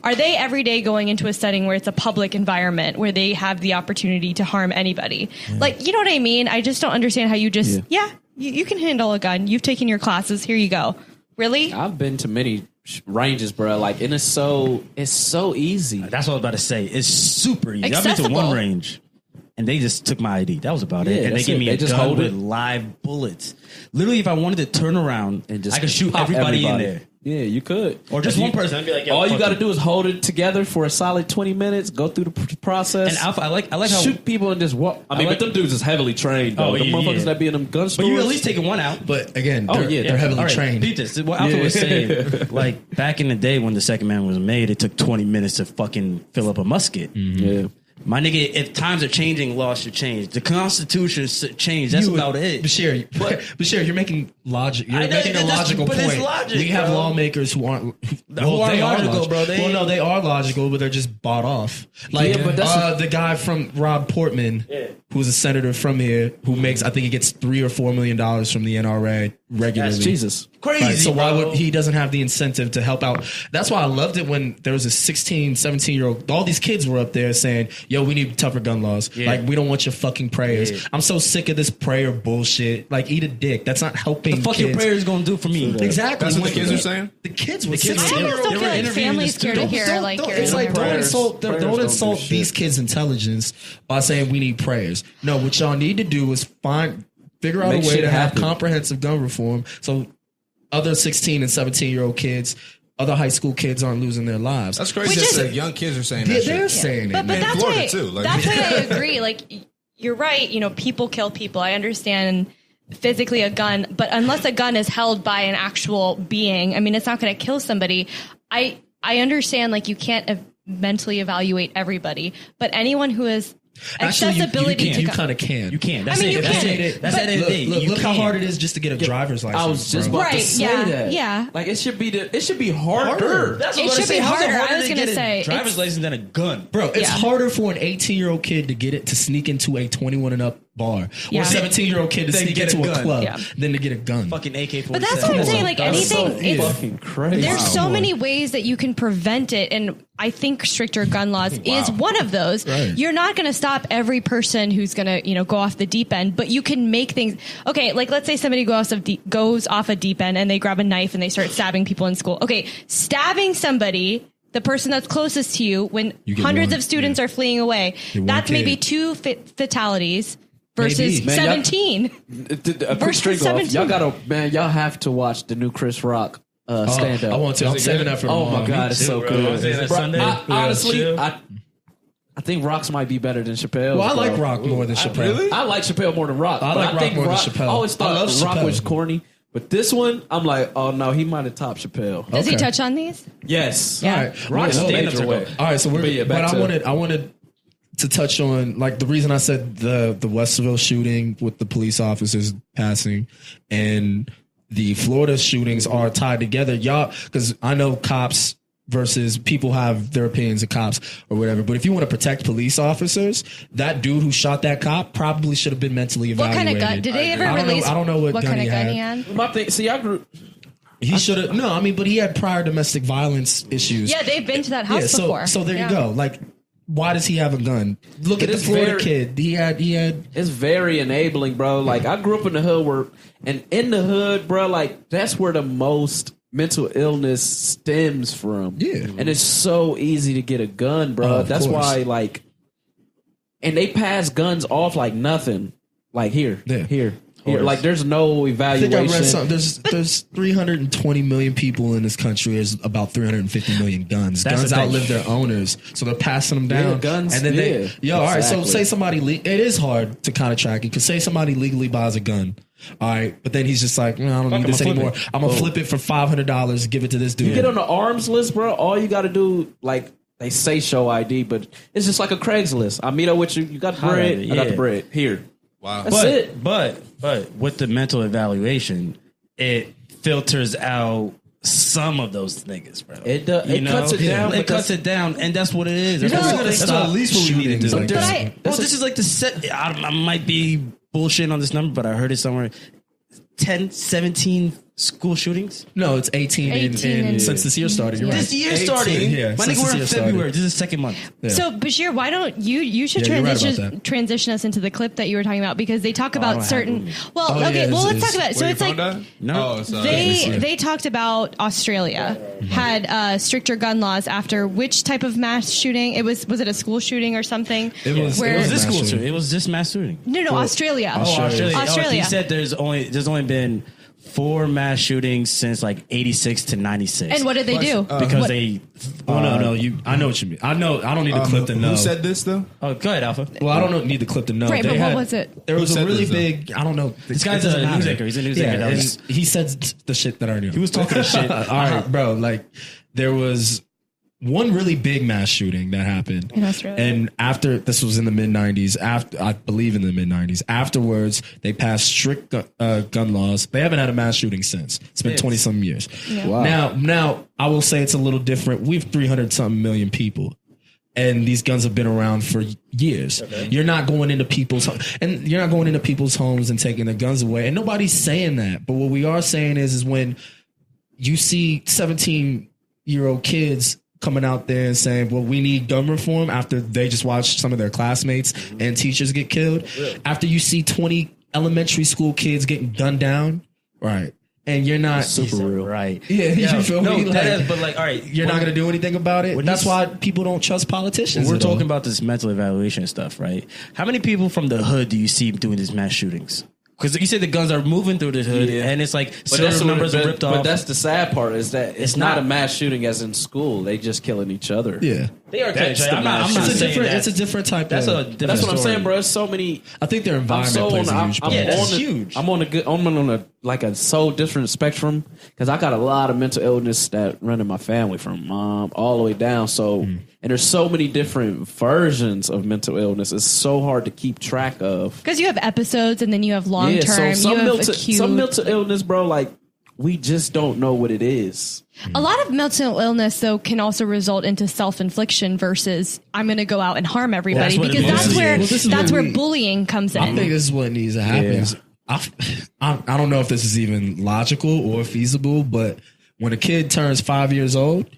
are they every day going into a setting where it's a public environment where they have the opportunity to harm anybody? Yeah. Like, you know what I mean? I just don't understand how you just, you can handle a gun. You've taken your classes. Here you go. Really? I've been to many ranges, bro. Like, and it's so easy. That's what I was about to say. It's super easy. Accessible. I've been to one range, and they just took my ID. That was about it. And they gave me a gun with live bullets. Literally, if I wanted to turn around, and I could shoot everybody in there. Yeah, you could. Or just one person. I'd be like, all you got to do is hold it together for a solid 20 minutes, go through the process. And Alpha, I like how shoot people and just walk. I mean, but them dudes is heavily trained, though. The motherfuckers that be in them gun stores. But you at least taking one out. But again, they're heavily trained. Beat this. What Alpha was saying, like back in the day when the Second Amendment was made, it took 20 minutes to fucking fill up a musket. Mm-hmm. Yeah. My nigga, if times are changing, laws should change. The Constitution should change. That's about it. Bashir, you're making logic. You're making a logical point. It's logic, we have lawmakers who aren't. They are logical, bro. They are logical, but they're just bought off. Like the guy from Rob Portman, who's a senator from here, who makes, I think he gets $3 or $4 million from the NRA regularly. That's Jesus. Crazy. Right, so why would he doesn't have the incentive to help out? That's why I loved it when there was a 16, 17-year-old. All these kids were up there saying, yo, we need tougher gun laws. Yeah. Like, we don't want your fucking prayers. Yeah. I'm so sick of this prayer bullshit. Like, eat a dick. That's not helping the fuck kids. your prayers gonna do for me? Exactly. That's what the kids are saying? The kids were I almost don't feel like families care to hear it's like, don't insult these kids' intelligence by saying we need prayers. No, what y'all need to do is figure out a way to have comprehensive gun reform so other 16 and 17-year-old kids, other high school kids aren't losing their lives. That's crazy that young kids are saying that. They're saying it. But that's Florida why, too. Like, that's why I agree. Like, you're right. You know, people kill people. I understand physically a gun, but unless a gun is held by an actual being, I mean, it's not going to kill somebody. I understand, like, you can't mentally evaluate everybody, but anyone who is accessibility you kind of can. You can. I mean, you can. That's the end of the day. Look how hard it is just to get a driver's license. I was just bro. about to Right, say yeah, that. yeah. Like it should be harder. That's It what should I say. be How's it harder. I harder was to gonna get say, a driver's it's- license than a gun? Bro, it's Yeah. harder for an 18-year-old kid to get it to sneak into a 21 and up bar, or Yeah. a 17-year-old kid to Then sneak get a into a gun. club Yeah. than to get a gun. Fucking AK-47. But that's what I'm saying. Like That's anything, so it's fucking crazy. there's so many ways that you can prevent it, and I think stricter gun laws is one of those. Right. You're not going to stop every person who's going to go off the deep end, but you can make things okay. Like let's say somebody goes off a deep end and they grab a knife and they start stabbing people in school. Okay, stabbing somebody. The person that's closest to you when You get hundreds one, of students are fleeing away, Get one that's maybe kid. 2 fatalities versus Maybe. Man, 17. A quick Versus string off. 17. Y'all have to watch the new Chris Rock stand up. I want to. I'm saving that for Oh tomorrow. my god, it's so bro. good. Was it that Bro, Sunday? honestly, Chill. I think Rock's might be better than Chappelle. Well, I like Rock more than Chappelle. I like Chappelle more than Rock. I but like Rock think more than Chappelle. I always I love thought Rock Chappelle. was corny, but this one, I'm like, oh no, he might have topped Chappelle. Does he Okay. touch on these? Yes. Yeah. All right. Rock's Well, stand-ups major are way. good. All right, so But yeah, back to- I wanted to touch on like the reason I said the Westerville shooting with the police officers passing and the Florida shootings are tied together. Y'all, because I know cops versus people have their opinions of cops or whatever. But if you want to protect police officers, that dude who shot that cop probably should have been mentally What evaluated. kind of gun? Did they ever I don't know- release? I don't know what gun kind of he gun had. he had. My thing, see, I grew. He should have. No, I mean, but he had prior domestic violence issues. Yeah, they've been to that house before. So there Yeah. you go. Like, why does he have a gun? Look at It the is Florida very- kid. He had. It's very enabling, bro. Like I grew up in the hood and in the hood, bro, like that's where the most mental illness stems from. Yeah. And it's so easy to get a gun, bro. Oh, of That's course. why, like, and they pass guns off like nothing. Like here, Yeah. here. Like there's no I think I evaluation. read something. There's 320 million people in this country. There's about 350 million guns. That's Guns the thing. outlive their owners, so they're passing them down. Yeah, guns, and then yeah, all right. So exactly. say somebody it is hard to kind of track it because say somebody legally buys a gun. All right, but then he's just like, I don't need this I'ma flip anymore. it. I'm gonna flip it for $500. Give it to this dude. You get on the arms list, bro. All you got to do, like they say, show ID, but it's just like a Craigslist. I meet up with you. You got the Holla bread. at me, I got yeah. the bread here. Wow. That's it. But with the mental evaluation, it filters out some of those niggas, bro. It cuts it down, It but cuts it down, and that's what it is. You're That's never what- gonna that's stop what at least what we need to do. shootings like But that. Well, this is like the set. I might be bullshitting on this number, but I heard it somewhere. 10, 17 school shootings. No, it's 18, 18 and- since this year started. You're This right. year started. Yeah, My since nigga, this we're in year February. started. This is the second month. Yeah. So Bashir, why don't you should Yeah, you're right about transition that. transition us into the clip that you were talking about because they talk I about don't have certain. it. Well, Oh, yeah, okay, well let's it's- talk about it. So Where it's your like phone died? No. Oh, sorry. they talked about Australia had stricter gun laws after which type of mass shooting? Was it a school shooting or something? It was- Where, It was this Mass school shooting. shooting. It was this mass shooting. no, Australia. Australia. Australia. He said there's only been 4 mass shootings since like 86 to 96. And what did they do? Because What- they. Oh no, I know what you mean. I know. I don't need the clip to know. Who said this though? Oh, go ahead, Alpha. Well, I don't need the clip to know. Right, They but what had- was it? There was Who a said really this, though? big. I don't know. This guy's It doesn't a news matter. anchor. He's a news anchor. That was- he said the shit that I knew. He was talking shit. All right, bro. Like there was one really big mass shooting that happened In Australia. and after this was in the mid 90s. After I believe in the mid 90s. Afterwards, they passed strict gun laws. They haven't had a mass shooting since. It's been 20 some years. Wow. Now I will say it's a little different. We have 300 something million people. And these guns have been around for years. You're not going into people's homes and taking their guns away. And nobody's saying that. But what we are saying is when you see 17-year-old kids coming out there and saying, well, we need gun reform after they just watched some of their classmates and teachers get killed. After you see 20 elementary school kids getting gunned down, right? And you're not Super real. Right. Yeah, you feel me? that Like, is, but like, all right, you're not going to do anything about it. when That's you- why people don't trust politicians. We're at all. talking about this mental evaluation stuff, right? How many people from the hood do you see doing these mass shootings? Because you said the guns are moving through the hood, Yeah. and it's like But serial numbers are ripped off. But that's the sad part is that it's not not. a mass shooting as in school. They just killing each other. Yeah. They are That's I'm not It's a saying different. that. It's a different type. That's of, a different That's what I'm story. saying, bro. There's so many. I think their environment plays a huge part. It's the, huge. I'm on a like a so different spectrum because I got a lot of mental illness that run in my family from mom all the way down. So and there's so many different versions of mental illness. It's so hard to keep track of Because you have episodes and then you have long yeah, term. so you have acute. some mental illness, bro. Like we just don't know what it is. A lot of mental illness, though, can also result into self-infliction versus I'm going to go out and harm everybody That's what it because that's mostly where is. Well, this is that's where where bullying comes in. I think this is what needs to happen. Yeah. I don't know if this is even logical or feasible, but when a kid turns 5 years old,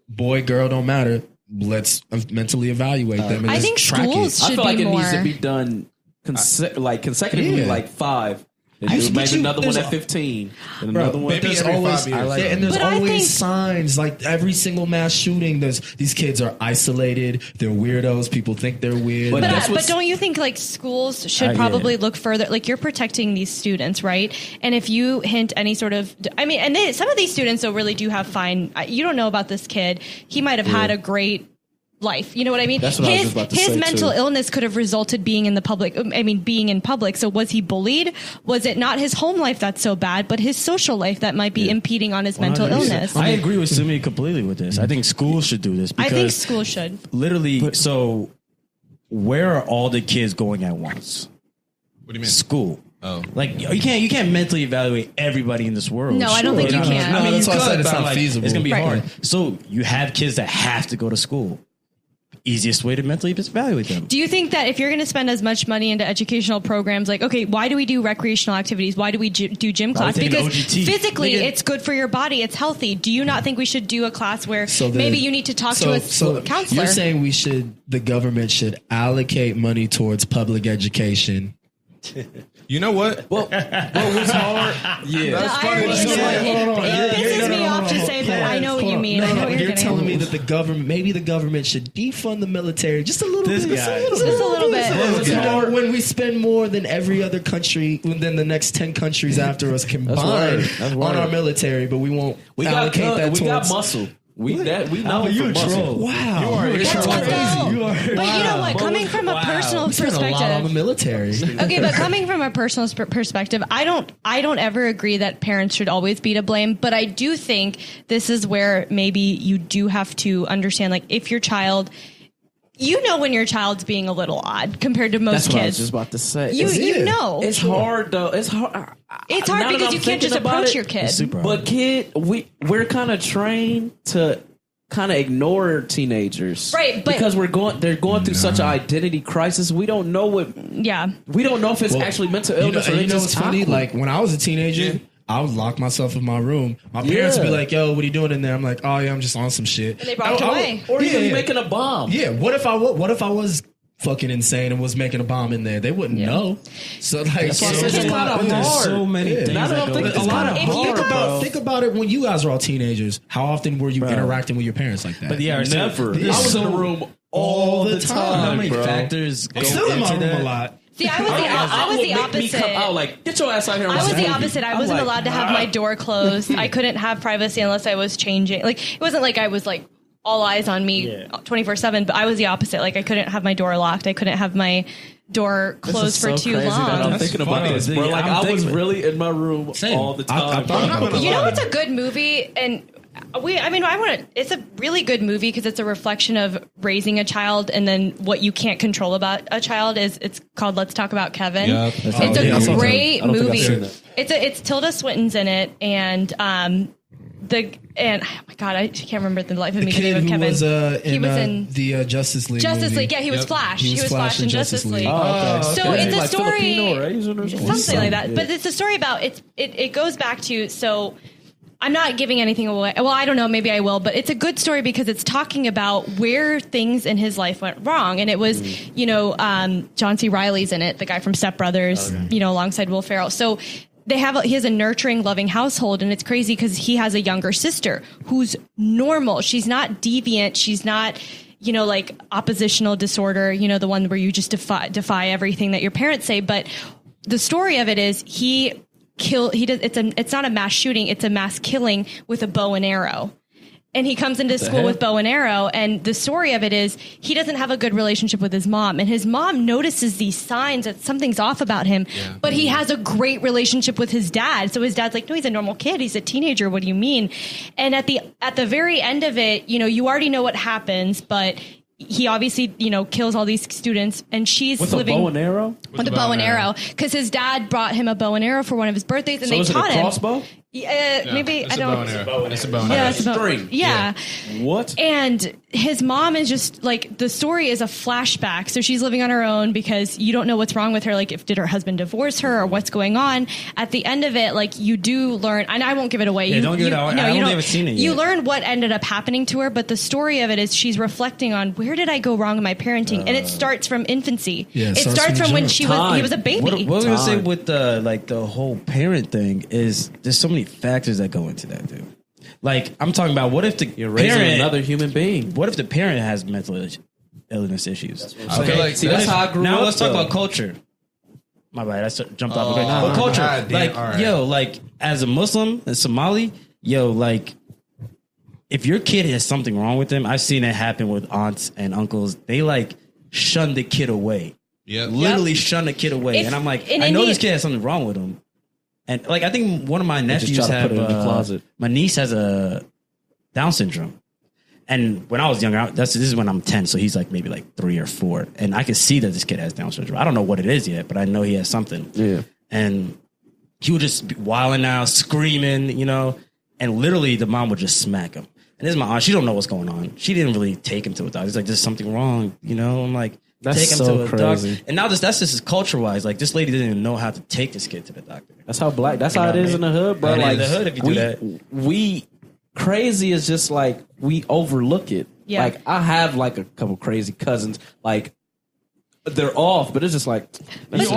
boy, girl, don't matter. Let's mentally evaluate them. And I just think track schools it. I should feel like be it more. needs to be done consecutively, Yeah. like 5. I Maybe think another one there's at 15, and Bro, another one. but there's every always 5 years. and there's But I always think- signs like every single mass shooting. There's these kids are isolated. They're weirdos. People think they're weird. But But, that's but what's- don't you think like schools should yeah. probably look further? Like you're protecting these students, right? And if you hint any sort of, I mean, and some of these students though really do have fine. You don't know about this kid. He might have had a great life. You know what I mean? That's what I was just about to his say, mental too. illness could have resulted being in the public. I mean, being in public. So was he bullied? Was it not his home life that's so bad, but his social life that might be impeding on his mental 100%. illness? I agree with Sumie completely with this. I think schools should do this I because think schools should. literally. So, where are all the kids going at once? What do you mean? School. Oh. Like you can't mentally evaluate everybody in this world. No, I don't think you can. I mean, that's you why I said could, it's but not like, feasible. It's gonna be Right. hard. So you have kids that have to go to school. Easiest way to mentally evaluate them. Do you think that if you're going to spend as much money into educational programs, like, okay, why do we do recreational activities? Why do we do gym class? we take an Because OGT? physically, Nigga. it's good for your body. It's healthy. Do you not think we should do a class where So the- maybe you need to talk to a counselor? You're saying the government should allocate money towards public education. You know what? What was hard? Yeah, That's funny. irony is So, that hold on. it pisses me off to hold say, on. but I know what you mean. I know what you're You're getting telling me at. that the government should defund the military just a little This bit. guy. Just a little bit. You know, when we spend more than every other country, than the next 10 countries after us combined That's on word. our military, but we won't allocate that we got towards... muscle. We know you for a muscle. troll. Wow. You are a That's troll. what though. You are... But you know what? Coming from a personal We spend a lot on the perspective. military. Okay, but coming from a personal perspective, I don't ever agree that parents should always be to blame, but I do think this is where maybe you do have to understand, like, if your child, you know, when your child's being a little odd compared to most That's what I was kids. just about to say. You know. It's hard though. It's hard. It's hard Now that because I'm you can't just thinking about approach it, your kid. It's super hard. But we're kind of trained to kind of ignore teenagers, Right, but- because they're going through such an identity crisis. We don't know Yeah. if it's actually mental illness or you it's know just what's funny? awkward. Like when I was a teenager, I would lock myself in my room. My parents would be Yeah. like, "Yo, what are you doing in there?" I'm like, "Oh yeah, I'm just on some shit." And they walked away. or even yeah. making a bomb. Yeah. What if I was fucking insane and was making a bomb in there? They wouldn't know. So like, That's why I said it's there's kinda hard. There's so many things. Now that that I'm go thinking, into it's it. kinda If you hard, think about it when you guys were all teenagers. How often were you interacting with your parents like that? But yeah, Never. there's I was in so- the room all the You know how time, many bro. factors go I'm still in my into room that? a lot. See, I was the opposite. I was like, get your ass out here. I was the opposite. I wasn't like, allowed to have my door closed. I couldn't have privacy unless I was changing. Like, it wasn't like I was like all eyes on me 24/7, but I was the opposite. Like, I couldn't have my door locked. I couldn't have my door closed for too That I'm long. thinking about funny. this, bro. Like, I'm I was thinking- really in my room Same. all the I time. thought bro. about it. You know, it's a good movie, and it's a really good movie because it's a reflection of raising a child, and then what you can't control about a child it's called Let's Talk About Kevin. Yep. It's Oh, yeah, I a saw great that. I don't think I've movie. seen it. It's Tilda Swinton's in it, and oh my god, I can't remember the life of me the name Kid of who Kevin. was he was in the Justice League. Justice movie. League. Yeah, he was Yep. Flash. He was Flash in Justice League. Oh, okay. So it's a Like story, Filipino or Asian or something? something like that. But it's a story about it goes back to, so I'm not giving anything away. Well, I don't know, maybe I will, but it's a good story because it's talking about where things in his life went wrong. And it was, John C. Reilly's in it, the guy from Step Brothers, alongside Will Ferrell. So he has a nurturing, loving household, and it's crazy because he has a younger sister who's normal. She's not deviant. She's not, like oppositional disorder, the one where you just defy everything that your parents say. But the story of it is it's not a mass shooting, it's a mass killing with a bow and arrow. And he comes into school with bow and arrow. And the story of it is he doesn't have a good relationship with his mom. And his mom notices these signs that something's off about him. Yeah. But he has a great relationship with his dad. So his dad's like, no, he's a normal kid. He's a teenager. What do you mean? And at the very end of it, you already know what happens, but he obviously, kills all these students, and she's with living a bow and arrow. With a bow and arrow, because his dad brought him a bow and arrow for one of his birthdays, and so they taught him. Crossbow? Maybe I don't. It's a bow and arrow. String. Yeah. What? And his mom is just like, the story is a flashback. So she's living on her own because you don't know what's wrong with her. Like, did her husband divorce her or what's going on? At the end of it, like, you do learn, and I won't give it away. Yeah, don't give it away. I haven't seen it yet. You learn what ended up happening to her, but the story of it is she's reflecting on, where did I go wrong in my parenting? And it starts from infancy. Yeah, it starts from when he was a baby. What I was gonna say with the whole parent thing is there's so many factors that go into that, dude. Like, I'm talking about, what if you're raising another human being? What if the parent has mental illness issues? I feel like that's how I grew up. Now let's talk about culture. My bad, I jumped off. But culture, like as a Muslim, a Somali, like, if your kid has something wrong with them, I've seen it happen with aunts and uncles. They like shun the kid away. Yeah, literally shun the kid away. And I'm like, I know this kid has something wrong with him. And like, I think one of my nephews my niece has a Down syndrome. And when I was younger, this is when I'm 10, so he's like maybe like 3 or 4, and I can see that this kid has Down syndrome. I don't know what it is yet, but I know he has something. Yeah. And he would just be wilding out, screaming, and literally the mom would just smack him. And this is my aunt. She don't know what's going on. She didn't really take him to a doctor. He's like, there's something wrong, I'm like, that's take him so to a crazy. doctor. And now that's just culture-wise. Like, this lady didn't even know how to take this kid to the doctor. That's how it is in the hood, bro. Like, in the hood, if you do that. We crazy is just like, we overlook it. Yeah. Like, I have like a couple crazy cousins, like, they're off, but it's just like, But there's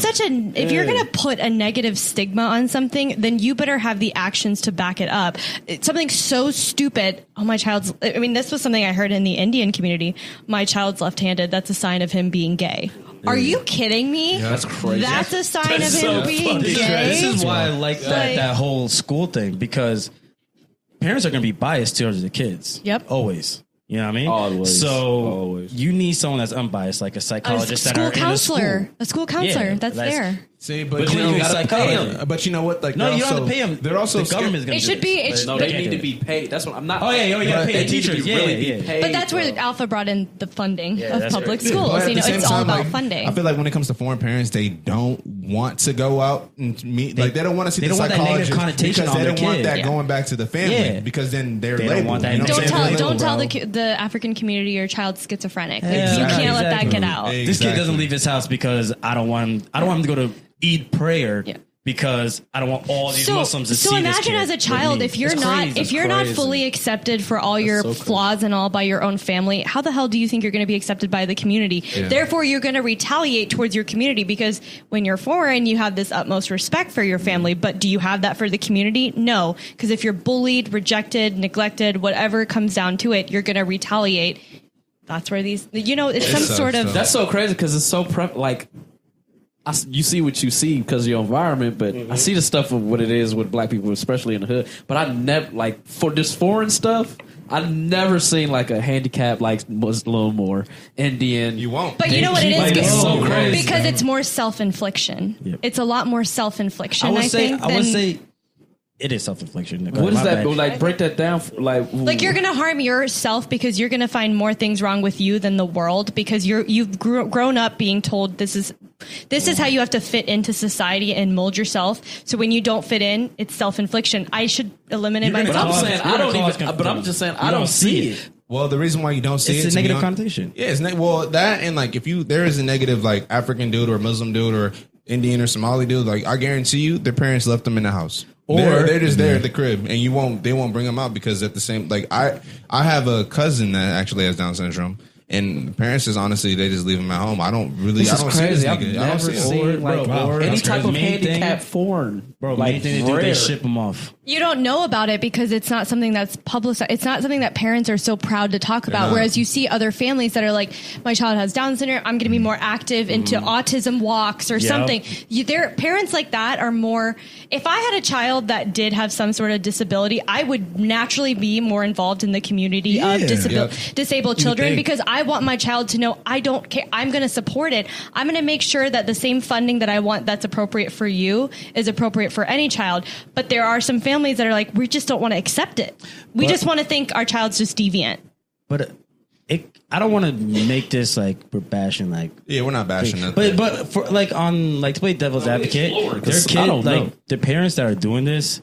such a, if you're going to put a negative stigma on something, then you better have the actions to back it up. It's something so stupid. Oh, this was something I heard in the Indian community. My child's left-handed. That's a sign of him being gay. Are you kidding me? Yeah, that's crazy. That's a sign of him being gay. This is why I like that whole school thing, because parents are going to be biased towards the kids. Yep. Always. You know what I mean? Always. So you need someone that's unbiased, like a psychologist, a school counselor that's there. See, but you you gotta pay them. But you know what? Like, no, you don't have to pay them. They're also the government's going to. It should be. They need to be paid. That's what I'm not. Oh yeah, you got to pay the teachers. Be paid, but that's where Alpha brought in the funding of public right. schools. But It's all about like, funding. I feel like when it comes to foreign parents, they don't want to go out and meet. Like, they don't want to see the psychologist because they don't want that going back to the family. Because then they're labeled. Don't want that. Don't tell the African community your child's schizophrenic. You can't let that get out. This kid doesn't leave his house because I don't want him to go to Eid prayer. Yeah. Because I don't want all these Muslims to see this. So imagine as a child, if you're not fully accepted for all your flaws and all by your own family, how the hell do you think you're going to be accepted by the community? Yeah. Therefore, you're going to retaliate towards your community, because when you're foreign, you have this utmost respect for your family. But do you have that for the community? No, because if you're bullied, rejected, neglected, whatever comes down to it, you're going to retaliate. That's where it's some sort of. That's so crazy, because it's so you see what you see because of your environment, but I see the stuff of what it is with black people, especially in the hood. But I never, like, for this foreign stuff, I've never seen like a handicapped like Muslim or Indian. You won't. But you know what it is? It's so crazy. Because it's more self-infliction. Yep. It's a lot more self-infliction, I think. I would say it is self-infliction. What is that? Like, break that down. Like you're going to harm yourself because you're going to find more things wrong with you than the world, because you've grown up being told this is how you have to fit into society and mold yourself. So when you don't fit in, it's self-infliction. I should eliminate myself. But I'm just saying I don't see it. Well, the reason why you don't see it's a negative connotation. Yeah, that, and like, if there is a negative like African dude or Muslim dude or Indian or Somali dude, like, I guarantee you their parents left them in the house. Or they're just there at the crib, and they won't bring them out, because at the same, like, I have a cousin that actually has Down syndrome, And parents just honestly, they just leave them at home. I don't This is see crazy. this I've nigga. I don't never see seen him. like Bro, any that's type of main thing. handicap foreign. Bro, like main thing they do, rare. they ship them off. You don't know about it because it's not something that's publicized. It's not something that parents are so proud to talk about. not. Whereas you see other families that are like, my child has Down syndrome. I'm going to be more active into autism walks or something. Their parents like that are more. If I had a child that did have some sort of disability, I would naturally be more involved in the community of disabled children because I want my child to know I don't care. I'm going to support it. I'm going to make sure that the same funding that I want that's appropriate for you is appropriate for any child. But there are some families that are like, we just don't want to accept it. We just want to think our child's just deviant. But I don't want to make this like we're bashing like. Yeah, we're not bashing nothing. But for like on like to play devil's advocate, their kid like the parents that are doing this.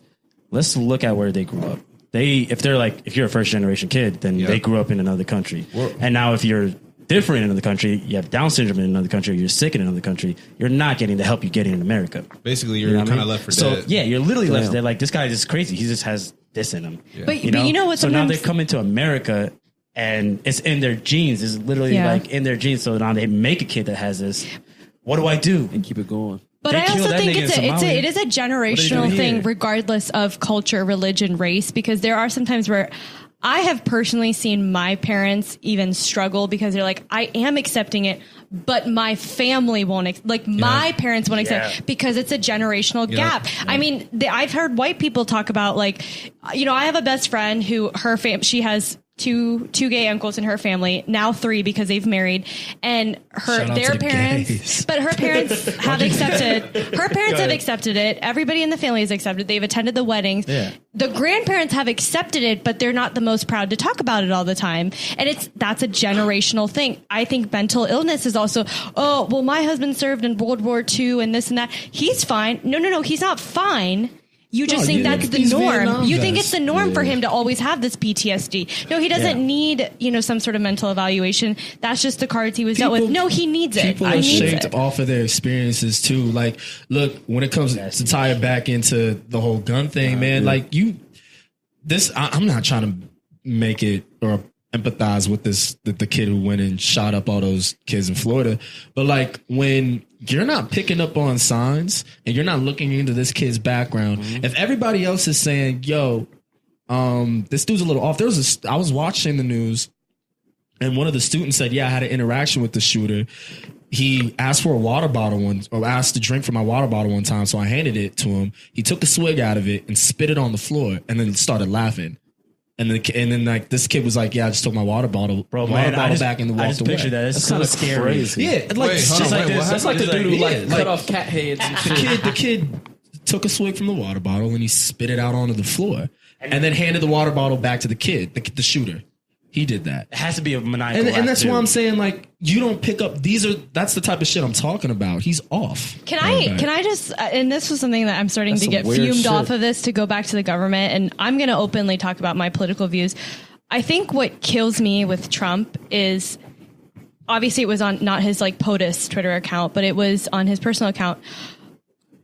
Let's look at where they grew up. If you're a first generation kid, then they grew up in another country. And now if you're different in another country, you have Down syndrome in another country, you're sick in anher country, you're not getting the help you're getting in America. Basically, you're kind of left for dead. Yeah, you're literally left dead. Like, this guy is crazy. He just has this in him. Yeah. But you know what? So now they're coming to America and it's in their genes. It's literally like in their genes. So now they make a kid that has this. What do I do? And keep it going. But They I killed also that think nigga in it is a generational thing, regardless of culture, religion, race, because there are some times where I have personally seen my parents even struggle because they're like, I am accepting it, but my family won't, my parents won't accept it because it's a generational gap. Yeah. I mean, I've heard white people talk about like, I have a best friend who she has two gay uncles in her family, now 3 because they've married, and their parents, but her parents have accepted it. Everybody in the family has accepted. They've attended the weddings. Yeah. The grandparents have accepted it, but they're not the most proud to talk about it all the time. And that's a generational thing. I think mental illness is also, my husband served in World War II and this and that. He's fine. No, he's not fine. You just think that's the norm. You think it's the norm for him to always have this PTSD. No, he doesn't need, some sort of mental evaluation. That's just the cards he was dealt with. No, he needs it. People are shaped off of their experiences too. Like, look, when it comes to tie it back into the whole gun thing, man, like I'm not trying to make it or empathize with the kid who went and shot up all those kids in Florida. But like, when you're not picking up on signs and you're not looking into this kid's background, if everybody else is saying, yo, this dude's a little off. I was watching the news and one of the students said, I had an interaction with the shooter. He asked for a water bottle asked to drink from my water bottle one time. So I handed it to him. He took a swig out of it and spit it on the floor and then started laughing. And then like this kid was like, I just took my water bottle, back and walked away. I just picture that. It's kind of scary. Crazy. Yeah, like that's like the dude who cut off cat heads. The kid took a swig from the water bottle and he spit it out onto the floor, and then handed the water bottle back to the kid, the shooter. He did that. It has to be a maniacal. And that's why I'm saying, like, you don't pick up. That's the type of shit I'm talking about. He's off. Can I just, and this was something that I'm starting to get fumed off of this, to go back to the government, and I'm going to openly talk about my political views. I think what kills me with Trump is, obviously it was on not his like POTUS Twitter account, but it was on his personal account,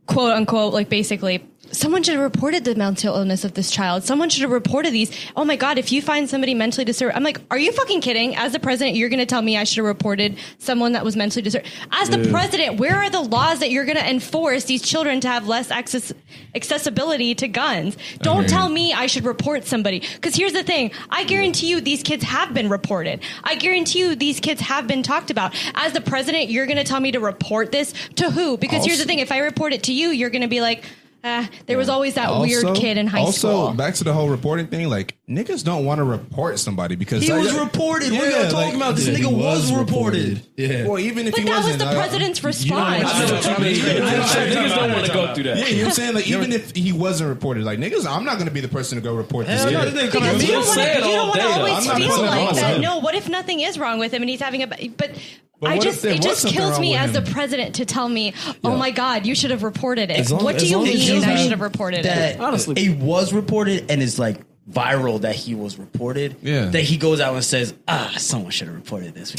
quote unquote, like basically, someone should have reported the mental illness of this child. Someone should have reported these. Oh my God, if you find somebody mentally disturbed, I'm like, are you fucking kidding? As the president, you're going to tell me I should have reported someone that was mentally disturbed. As the president, where are the laws that you're going to enforce these children to have less accessibility to guns? Don't tell me I should report somebody. Because here's the thing. I guarantee you these kids have been reported. I guarantee you these kids have been talked about. As the president, you're going to tell me to report this to who? Because here's the thing. If I report it to you, you're going to be like, there was always that weird kid in high school. Also, back to the whole reporting thing, like, niggas don't want to report somebody because he was reported. What are you talking about? This nigga was reported. Yeah. Well, even if but he that wasn't, was the president's response. Niggas don't want to go through that. Yeah, you know what I'm saying? Like, even if he wasn't reported, like, niggas, I'm not going to be the person to go report this kid. Because you don't want to always feel like that. him. No, what if nothing is wrong with him and he's having but it just kills me as the president to tell me, oh my God, you should have reported it. What do you mean I should have reported it? Honestly, it was reported and is like viral that he was reported, that he goes out and says, someone should have reported this.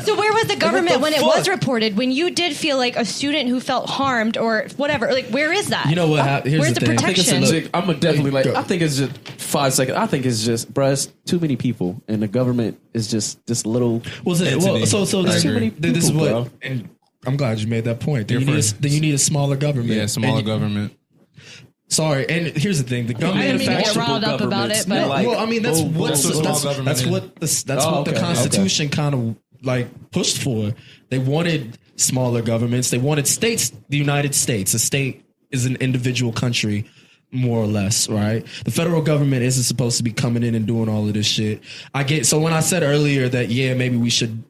So where was the government when it was reported? When you did feel like a student who felt harmed or whatever, like where is that? You know what? Here's Where's the the thing. protection? I'm gonna definitely I think it's just 5 seconds. I think it's just, bruh, it's too many people, and the government is just this little. So There's too many this is people, what, bro. and I'm glad you made that point. Then you need a smaller government. Yeah, smaller government. Sorry, and here's the thing: the I government didn't mean to get manufacturer. riled up about it, but Well, I mean that's what the Constitution kind of like pushed for. They wanted smaller governments. They wanted states. The United States, a state is an individual country, more or less, right? The federal government isn't supposed to be coming in and doing all of this shit. So when I said earlier that maybe we should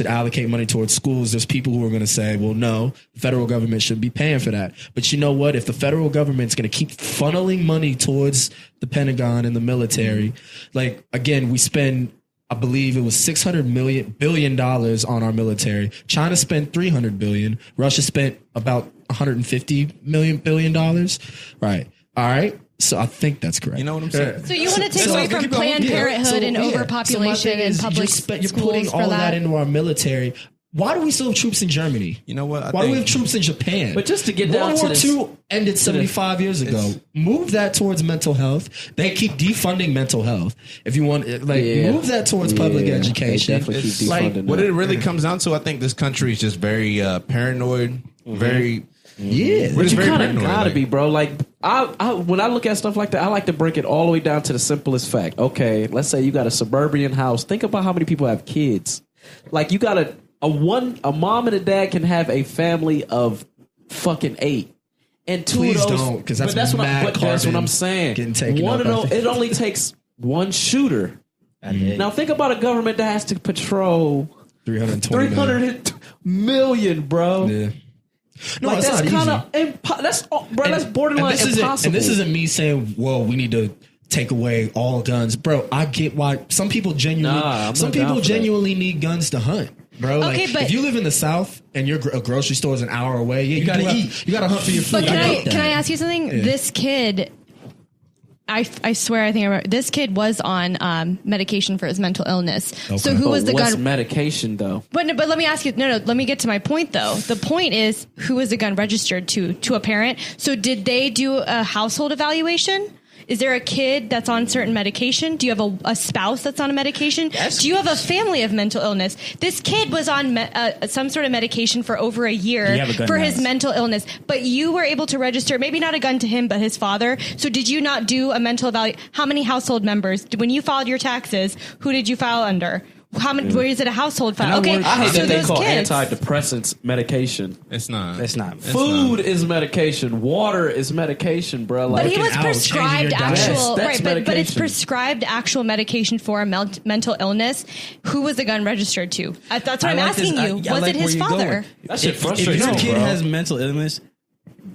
allocate money towards schools, there's people who are going to say, well, no, the federal government should be paying for that. But you know what? If the federal government's going to keep funneling money towards the Pentagon and the military, like, again, we spend, I believe it was $600 billion on our military. China spent $300 billion. Russia spent about $150 billion. Right. All right. So I think that's correct. You know what I'm saying? So you want to take away from Planned Parenthood and overpopulation and public schools you're putting all that into our military. Why do we still have troops in Germany? You know what? Why do we have troops in Japan? But just to get down World to War this, II ended 75 years ago. Move that towards mental health. They keep defunding mental health. If you want, move that towards public education. They definitely keep defunding What that. it really comes down to, I think this country is just very paranoid, very. Yeah, We're just You very kind of paranoid. gotta like- be, bro. Like, I when I look at stuff like that, I like to break it all the way down to the simplest fact. Okay, let's say you got a suburban house. Think about how many people have kids. Like, you got a mom and a dad can have a family of fucking 8. And two Please of those, don't, 'cause that's but mad that's what I'm carbon saying. getting taken One up, of I those, think. it only takes one shooter. Now think about a government that has to patrol 320 300 million, bro. Yeah. No, Like, it's that's not kind easy. of that's borderline impossible. And this isn't me saying, well, we need to take away all guns, bro. I get why some people genuinely need guns to hunt, bro. Okay, like, but- if you live in the South and your grocery store is an hour away, you gotta eat. You gotta hunt for your food. But I get that. can I ask you something? Yeah. This kid, I swear, I think I remember, this kid was on medication for his mental illness. So who was the What's gun? medication though? But let me ask you. No. Let me get to my point though. The point is, who was the gun registered to a parent? So did they do a household evaluation? Is there a kid that's on certain medication? Do you have a spouse that's on a medication? Yes. Do you have a family of mental illness? This kid was on some sort of medication for over a year You have a gun for his mask. mental illness, but you were able to register, maybe not a gun to him, but his father. So did you not do a mental evaluation? How many household members, when you filed your taxes, who did you file under? How many? Where is it a household file? Okay, I hate so that they those call kids. antidepressants medication. It's not. It's not. Food is medication. Water is medication, bro. Like, But he was Working out, prescribed changing your diet. actual, That's right? But it's medication. prescribed actual medication for a mental illness. Who was the gun registered to? That's what I'm asking you. Was it his father? that shit If frustrates your me, kid bro. has mental illness,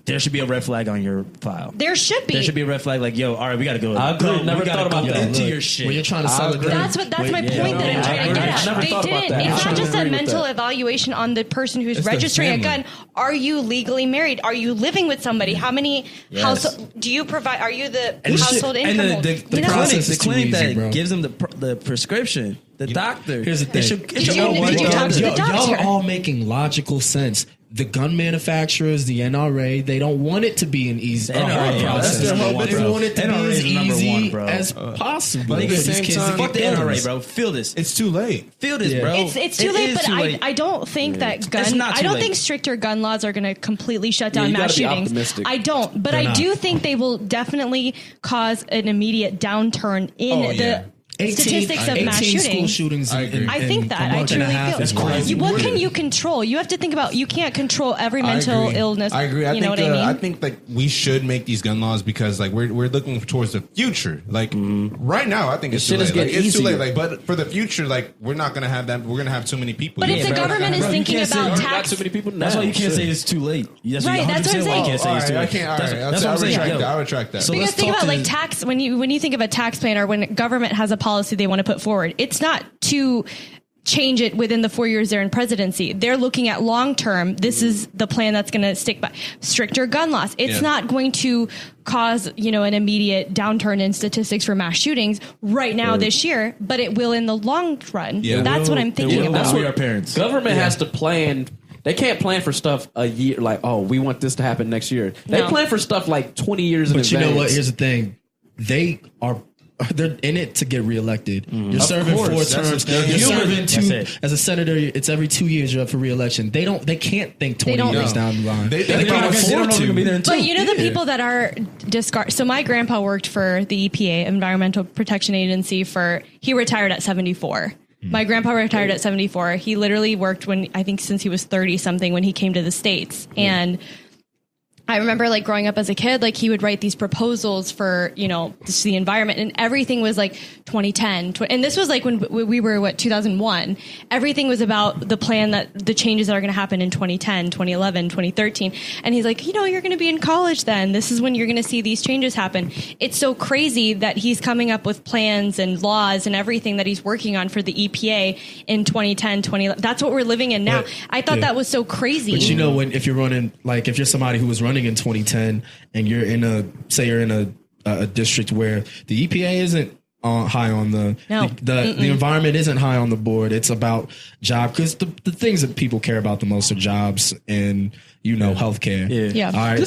there should be a red flag on your file. There should be. There should be a red flag like, yo, all right, we got to go. I agree. Never we gotta thought about go that. into Look, your shit. when you're trying to sell a gun. That's my point that I'm trying to get I at. never They thought about didn't. that. It's I not just a agree with mental that. evaluation on the person who's It's the registering a family. gun. Are you legally married? Are you living with somebody? How many household do you provide? Are you the household and income? the holder? clinic, You know? process is too clinic easy, that bro. gives them the prescription, the doctor. Here's the thing. It should Did you know what talk to the doctor. doctor? Y'all are all making logical sense. The gun manufacturers, the NRA, they don't want it to be an easy NRA, hard bro, process. that's their whole They bro. want it to be NRA as is number easy one, bro. as possible. but at the for these same kids time- to Fuck get the guns. NRA, bro. Feel this. It's too late. Feel this, Yeah. bro. It's too It late, is but too late. I don't think that It's not I too don't late. think stricter gun laws are going to completely shut down you mass gotta be shootings. optimistic. I don't, but They're I not. do think they will definitely cause an immediate downturn in Oh, yeah. the statistics of mass 18 school shootings. shootings. I agree. I think that. I truly feel. Is crazy. What can you control? You have to think about. You can't control every mental illness. I agree. You know what I mean? I think like we should make these gun laws because like we're looking towards the future. Like right now, I think it's too shit is late. Like, getting it's too late. easier. Like, but for the future, like we're not gonna have that. We're gonna have too many people. But if the bro. government is Bro, you thinking can't say about you Not tax, too many people. That's why you can't Shit. say it's too late. That's Right, that's what I'm 100% why you saying. can't say it's too I late. can't. All That's right, that's what I'm saying. I Yo. retract that. So because let's think talk about to like tax when you think of a tax plan or when government has a policy they want to put forward, it's not to change it within the 4 years they're in presidency. They're looking at long term. This is the plan that's going to stick by. Stricter gun laws. It's not going to cause, an immediate downturn in statistics for mass shootings right now this year, but it will in the long run. Yeah. That's what I'm thinking about. That's what our parents. Government has to plan. They can't plan for stuff a year, like, oh, we want this to happen next year. They plan for stuff like 20 years in advance. But you know what? Here's the thing. They're in it to get reelected. You're serving 4 terms. You're serving 2 as a senator. It's every 2 years you're up for reelection. They can't think 20 years down the line. They can't afford to. But the people that are discard. So my grandpa worked for the EPA, Environmental Protection Agency. He retired at 74. My grandpa retired at 74. He literally worked since he was 30 something when he came to the States. And I remember growing up as a kid, he would write these proposals for, just the environment, and everything was 2010. And this was when we were 2001. Everything was about the plan the changes that are going to happen in 2010, 2011, 2013. And he's like, you're going to be in college then. This is when you're going to see these changes happen. It's so crazy that he's coming up with plans and laws and everything that he's working on for the EPA in 2010, 2011. That's what we're living in now. I thought that was so crazy. But if you're running, if you're somebody who was running in 2010 and you're in a district where the EPA isn't high on the environment isn't high on the board. It's about job, because the things that people care about the most are jobs and healthcare. Yeah. All right.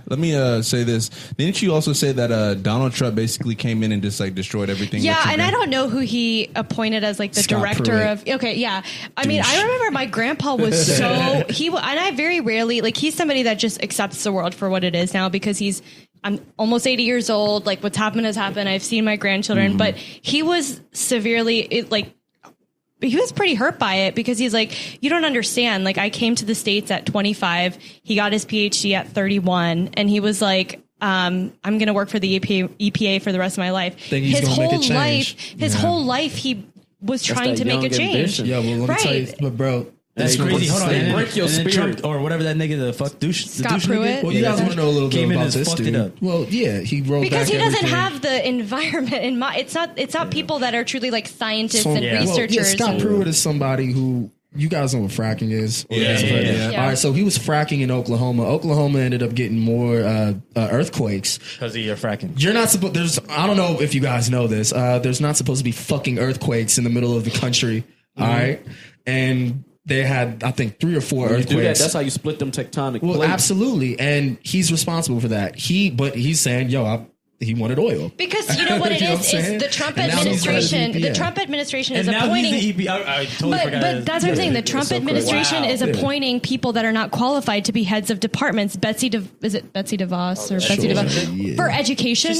Let me say this. Didn't you also say that Donald Trump basically came in and just destroyed everything? Yeah, and I don't know who he appointed as the Scott director Pruitt. of. Okay, yeah. I mean, I remember my grandpa was and I very rarely he's somebody that just accepts the world for what it is now, because I'm almost 80 years old. What's happened has happened. I've seen my grandchildren, but he was severely he was pretty hurt by it, because he's you don't understand. I came to the States at 25. He got his PhD at 31, and he was I'm going to work for the EPA for the rest of my life. His whole life, he was trying to make a change. Yeah, well, let me tell you, but bro. That's crazy. Hold on. Break your spirit. Trump, or whatever that nigga, the fuck douche. Scott Pruitt. Well, you guys want to know a little bit about this dude. Up. Well, yeah, he wrote because he doesn't everything. have the environment in mind. It's not people that are truly scientists and researchers. Scott Pruitt is somebody who, you guys know what fracking is. Yeah. All right, so he was fracking in Oklahoma. Oklahoma ended up getting more earthquakes because of your fracking. You're not supposed. I don't know if you guys know this. There's not supposed to be fucking earthquakes in the middle of the country. All right, and they had, I think, 3 or 4 earthquakes. You do that, that's how you split them tectonic plates. Absolutely. And he's responsible for that. But he's saying, he wanted oil. Because you know what it is the Trump administration. The Trump administration is appointing. I totally forgot. But that's what I'm saying. The Trump administration is appointing people that are not qualified to be heads of departments. Is it Betsy DeVos or Betsy DeVos for education?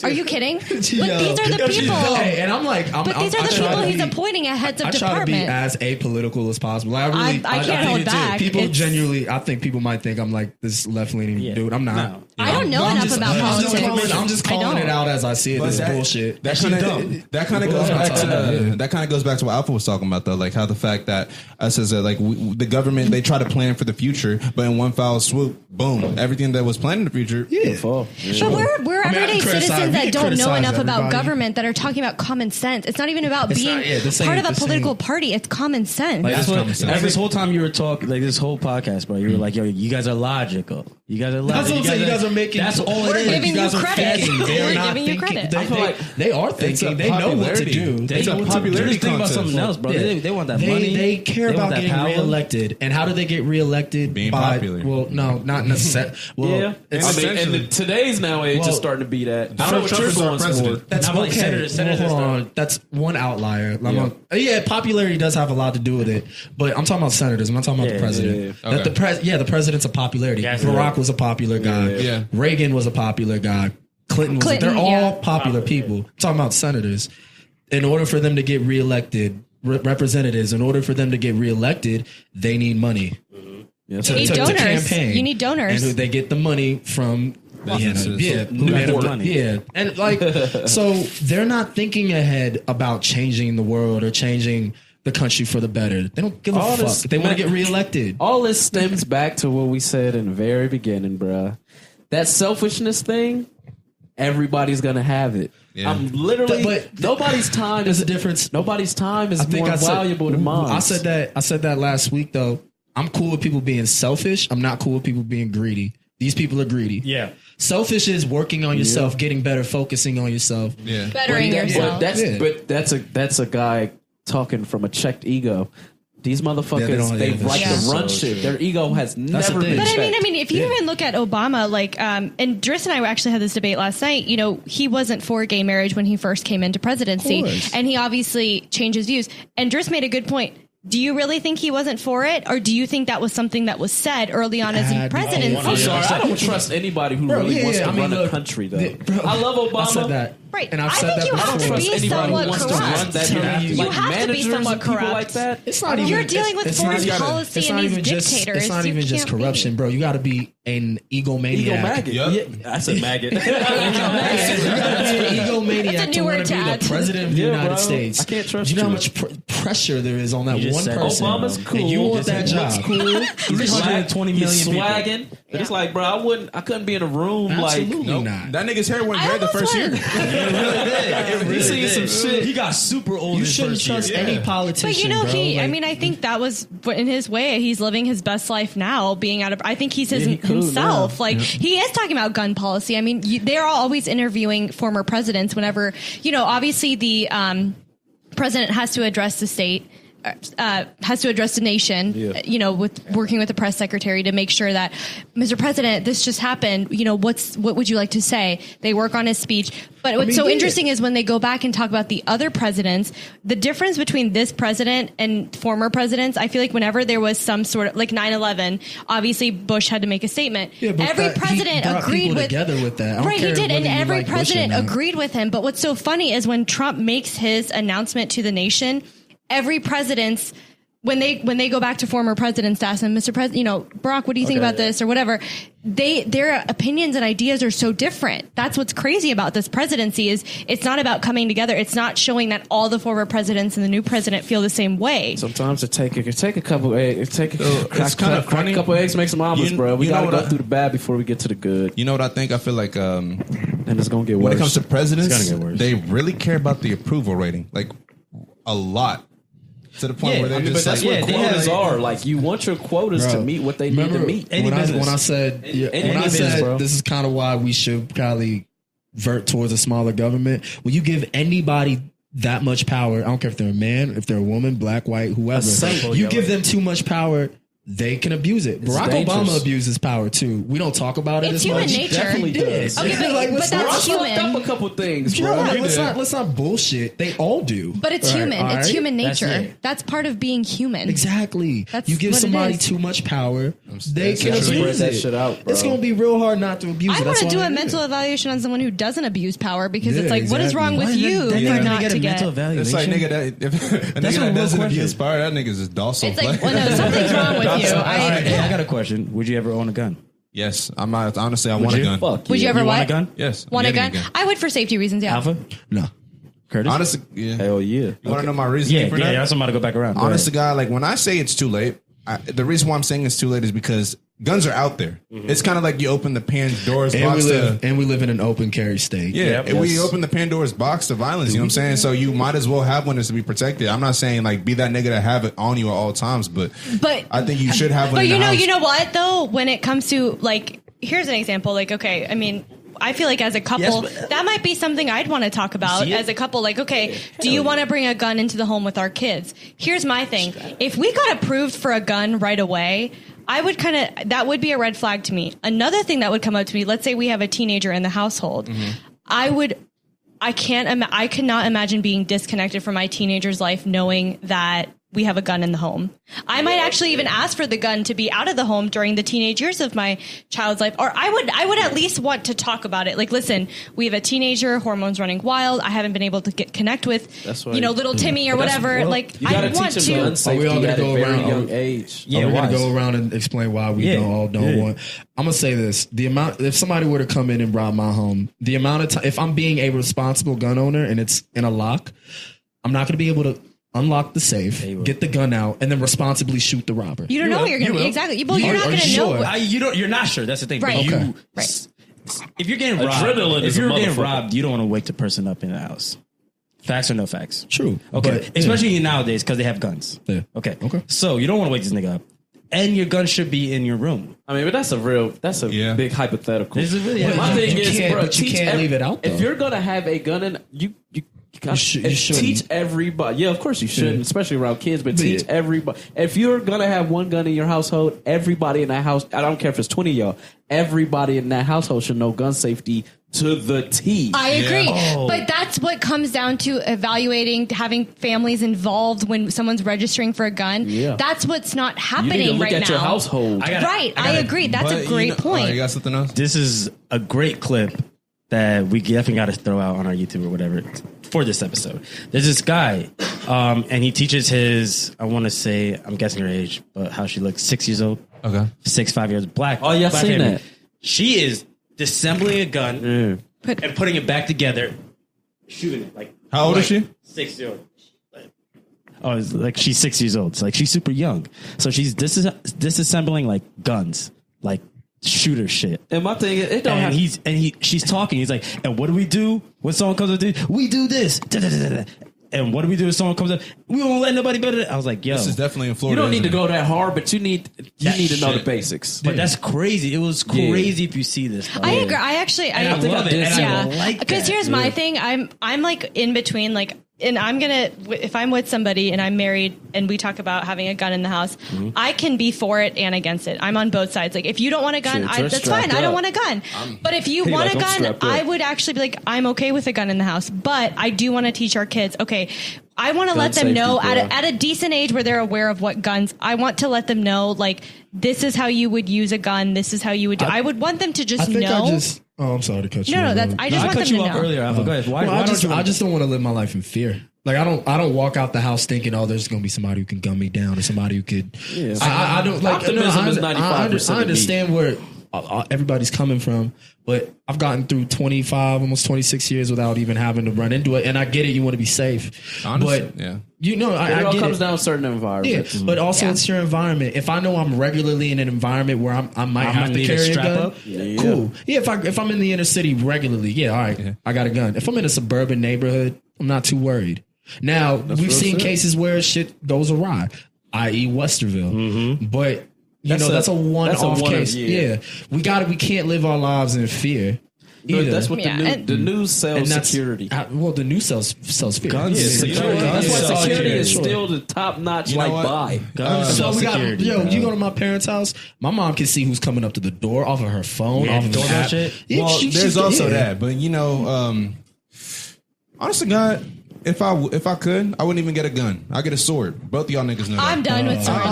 Are you kidding? But these are the people. Hey, and I'm but these are the people he's appointing as heads of department. I try to be as apolitical as possible. I can't hold back. People genuinely, I think people might think I'm this left leaning dude. I'm not. No. I don't know enough about politics. I'm just calling it out as I see it. This bullshit. That kind of goes back to what Alpha was talking about, though. How the fact that us as the government, they try to plan for the future, but in one foul swoop, boom, everything that was planned in the future. But we're everyday citizens that don't know enough about government, that are talking about common sense. It's not even about being part of a political party. It's common sense. This whole time you were talking, this whole podcast, bro, you were yo, you guys are logical. You guys are logical. You guys are making. That's all it is. Giving you credit. They're not giving you credit. They are thinking. They know what to do. They know what to do. Just think about something else, bro. They want that money. They care about getting reelected. And how do they get reelected? Being popular. Well, no, not necessarily. Well, and today's now age is starting to be that. I don't know what you're going for. That's okay. Hold on. That's one outlier. Popularity does have a lot to do with it. But I'm talking about senators. I'm not talking about the president. The president's a popularity. Barack was a popular guy. Reagan was a popular guy. Clinton was. They're all popular people. I'm talking about senators. In order for them to get reelected, representatives, in order for them to get reelected, they need money. You need donors. To campaign. You need donors. And they get the money from and so they're not thinking ahead about changing the world or changing the country for the better. They don't give a fuck. They want to get reelected. All this stems back to what we said in the very beginning, bruh. That selfishness thing everybody's gonna have it. Yeah. I'm literally But nobody's time there's is a difference. Nobody's time is I think more I said- valuable than mine. I said that last week though. I'm cool with people being selfish. I'm not cool with people being greedy. These people are greedy. Yeah. Selfish is working on yourself, getting better, focusing on yourself. Yeah. Bettering yourself. That's a guy talking from a checked ego. These motherfuckers, they like to run shit. Their ego has never been But checked. I mean, if you even look at Obama, like, and Driss and I actually had this debate last night. You know, he wasn't for gay marriage when he first came into presidency, and he obviously changed his views. And Driss made a good point. Do you really think he wasn't for it, or do you think that was something that was said early on as a presidency? I'm sorry, I don't trust anybody who really wants to run a country, though. I love Obama. I said that. Right. And I've I said think that you have before. to be somewhat corrupt. You have to be somewhat corrupt. Like that. It's not even. You're dealing with foreign policy it's and not these even just. dictators. It's not You even just can't be. corruption, bro. You got to be an egomaniac. Ego maggot. Yep. Yeah, I said maggot. You got to be an egomaniac That's a to new want word to to be add. the president of the Yeah, United bro. States. I can't trust Do you know how you. much pressure there is on that You just one said person? Obama's cool. And you want that He looks job? cool. He's 120 million He's people. swagging. It's like, bro, I couldn't be in a room Absolutely like. not. That nigga's hair went gray the first year. You see some shit. He got super old. You his shouldn't first year. trust any politician. But you know, bro. I Like, mean, I think that was in his way. He's living his best life now, being out of. I think he's he cool himself. now. Like he is talking about gun policy. I mean, they're always interviewing former presidents. Whenever obviously the president has to address the state. Has to address the nation, with working with the press secretary to make sure that, Mr. President, this just happened. What would you like to say? They work on his speech. But what's so interesting is when they go back and talk about the other presidents, the difference between this president and former presidents, I feel like whenever there was some sort of like 9/11, obviously Bush had to make a statement. Yeah, but every he president brought agreed people with together with that. I don't Right, he care did, and whether you every like Bush or president not. agreed with him. But what's so funny is when Trump makes his announcement to the nation, every president's when they go back to former presidents to ask them, Mr. President, Barack, what do you think about this or whatever? Their opinions and ideas are so different. That's what's crazy about this presidency is it's not about coming together. It's not showing that all the former presidents and the new president feel the same way. Sometimes it take a couple eggs. It's kind of funny. A couple eggs make some omelets, bro. We gotta know go what through the bad before we get to the good. You know what I think? I feel like And it's gonna get worse. when it comes to presidents, It's gonna get worse. they really care about the approval rating, like a lot, to the point where they're just that's like, what quotas are. Like you want your quotas to meet what they need to meet. When I said bro. this is kind of why we should probably vert towards a smaller government. When you give anybody that much power, I don't care if they're a man, if they're a woman, black, white, whoever, you give them too much power, they can abuse it. Barack dangerous. Obama abuses power too. We don't talk about it It's as human much. nature. Definitely does. Okay, but that's Barack human. fucked up a couple things, You know bro. what? Let's not bullshit. They all do. But it's All right, human. all It's right? human That's nature. it. That's part of being human. Exactly. That's You give what it somebody is. too much power, they can literally abuse that it. shit out, bro. It's going to be real hard not to abuse I it. want That's to do why a I did mental it. evaluation on someone who doesn't abuse power because Yeah, it's like, what is wrong with exactly. you That for nigga not get to a mental get? it's like evaluation. nigga that if a nigga a that real doesn't question. abuse power, that nigga's just docile. It's like, well, no, something's wrong with you. Hey, I got a question. Would you ever own a gun? Yes, I'm not. Honestly, I want a you? gun. Fuck Would you ever You what? want a gun? Yes, I'm Want a getting gun? I would for safety reasons. Yeah. Alpha? No. Curtis? Honestly, yeah. Hell yeah. You want to know my reasoning Yeah, for yeah, that? that's what I'm about to go back around. Go Honest to ahead. God, like when I say it's too late, the reason why I'm saying it's too late is because guns are out there. It's kind of like you open the Pandora's box And we live in an open carry state. yeah, Yep. and we Yes. open the Pandora's box to violence. You know what I'm saying? So you might as well have one to be protected. I'm not saying like be that nigga that have it on you at all times, but I think you should have one. But in the house. you know what though? When it comes to like, here's an example. Like, okay, I mean, I feel like as a couple, that might be something I'd want to talk about as a couple. Like, okay, do you want to bring a gun into the home with our kids? Here's my thing. If we got approved for a gun right away, I would that would be a red flag to me. Another thing that would come up to me, let's say we have a teenager in the household. I cannot imagine being disconnected from my teenager's life knowing that we have a gun in the home. I might actually even ask for the gun to be out of the home during the teenage years of my child's life. Or I would at least want to talk about it. Like, listen, we have a teenager, hormones running wild. I haven't been able to connect with, little Timmy or whatever. Like, You gotta I want teach them to. gun safety all gonna at a go very around? young age. Yeah, We're going to wise. go around and explain why we don't want. I'm going to say this. If somebody were to come in and rob my home, the amount of time, if I'm being a responsible gun owner and it's in a lock, I'm not going to be able to unlock the safe, get the gun out, and then responsibly shoot the robber. You don't know what you're going to be. Exactly. Well, you're not going to know. sure? You're not sure. That's the thing. Right. But Okay. you, Right. if you're getting robbed, Adrenaline if is a you're getting motherfucker. robbed, you don't want to wake the person up in the house. Facts or no facts? True. Okay. But, Especially nowadays because they have guns. Yeah. Okay. Okay. So you don't want to wake this nigga up. And your gun should be in your room. I mean, but that's a big hypothetical. This is really My thing is, bro, but you can't leave it out, though. If you're gonna have a gun in you shouldn't. teach everybody. Yeah, of course you shouldn't, especially around kids. But teach everybody. If you're gonna have one gun in your household, everybody in that house. I don't care if it's 20 of y'all. Everybody in that household should know gun safety to the T. I agree. Oh. But that's what comes down to evaluating, having families involved when someone's registering for a gun. Yeah. That's what's not You happening need to look right at now. your household. I agree. That's a great point. You got something else? This is a great clip that we definitely got to throw out on our YouTube or whatever for this episode. There's this guy, and he teaches his, I want to say, I'm guessing her age, but how she looks, 6 years old. Okay. 5 years, black. Oh, yeah, I've black seen family. that. She is disassembling a gun and putting it back together, shooting it. Like, How old is she? 6 years old. Oh, it's like she's 6 years old. It's like she's super young. So she's disassembling like guns, like shooter shit. And my thing is, it don't have. She's talking. He's like, and what do we do when someone comes up to you? We do this. Da-da-da-da-da. And what do we do if someone comes up? We won't let nobody better. I was like, yo, This is definitely in You Florida. don't need to isn't it? go that hard, but you need to know the shit. basics. but that's crazy. It was crazy if you see this. Dog. I agree. I actually, And I love it. And I like that. Because here's my thing. I'm like in between, like, and I'm gonna, if I'm with somebody and I'm married and we talk about having a gun in the house, I can be for it and against it. I'm on both sides. Like, if you don't want a gun, Shit, that's fine. I don't want a gun. But if you want like, a I'm gun, strapped up. I would actually be like, I'm okay with a gun in the house. But I do want to teach our kids. Okay, I want to let them safety, know bro. at a decent age where they're aware of what guns. I want to let them know, like, this is how you would use a gun. This is how you would do. I would want them to just know. Oh, I'm sorry to cut you. No, off. that's. I just I want cut them you to off know. earlier. Alpha. Go ahead. Why I don't you? just don't want to live my life in fear. Like, I don't walk out the house thinking, oh, there's gonna be somebody who can gun me down or somebody who could. Yeah. I don't like. Optimism is 95% I understand where everybody's coming from, but I've gotten through 25, almost 26 years without even having to run into it, and I get it. You want to be safe, Honestly, but yeah. you know, It I all get comes it. down to certain environments. Yeah, but also it's your environment. If I know I'm regularly in an environment where I might have to need to carry a strap gun, up? cool. Yeah, if I'm in the inner city regularly, yeah, all right, I got a gun. If I'm in a suburban neighborhood, I'm not too worried. Now we've seen cases where shit goes awry, i.e., Westerville, but that's a one-off case. Yeah, we can't live our lives in fear. But that's what Yeah, the news sells security. The news sells fear. Guns. Yeah, Security. That's why Yeah. security is Sure. still the top notch. You know Like what? buy. Guns. So we got, security, yo, bro. you go to my parents' house, my mom can see who's coming up to the door off of her phone, Yeah, off of the doorbell app. shit. Yeah, Well, she there's can- also yeah. that, but honestly, God, if I could, I wouldn't even get a gun. I get a sword. Both of y'all niggas know. I'm done with swords.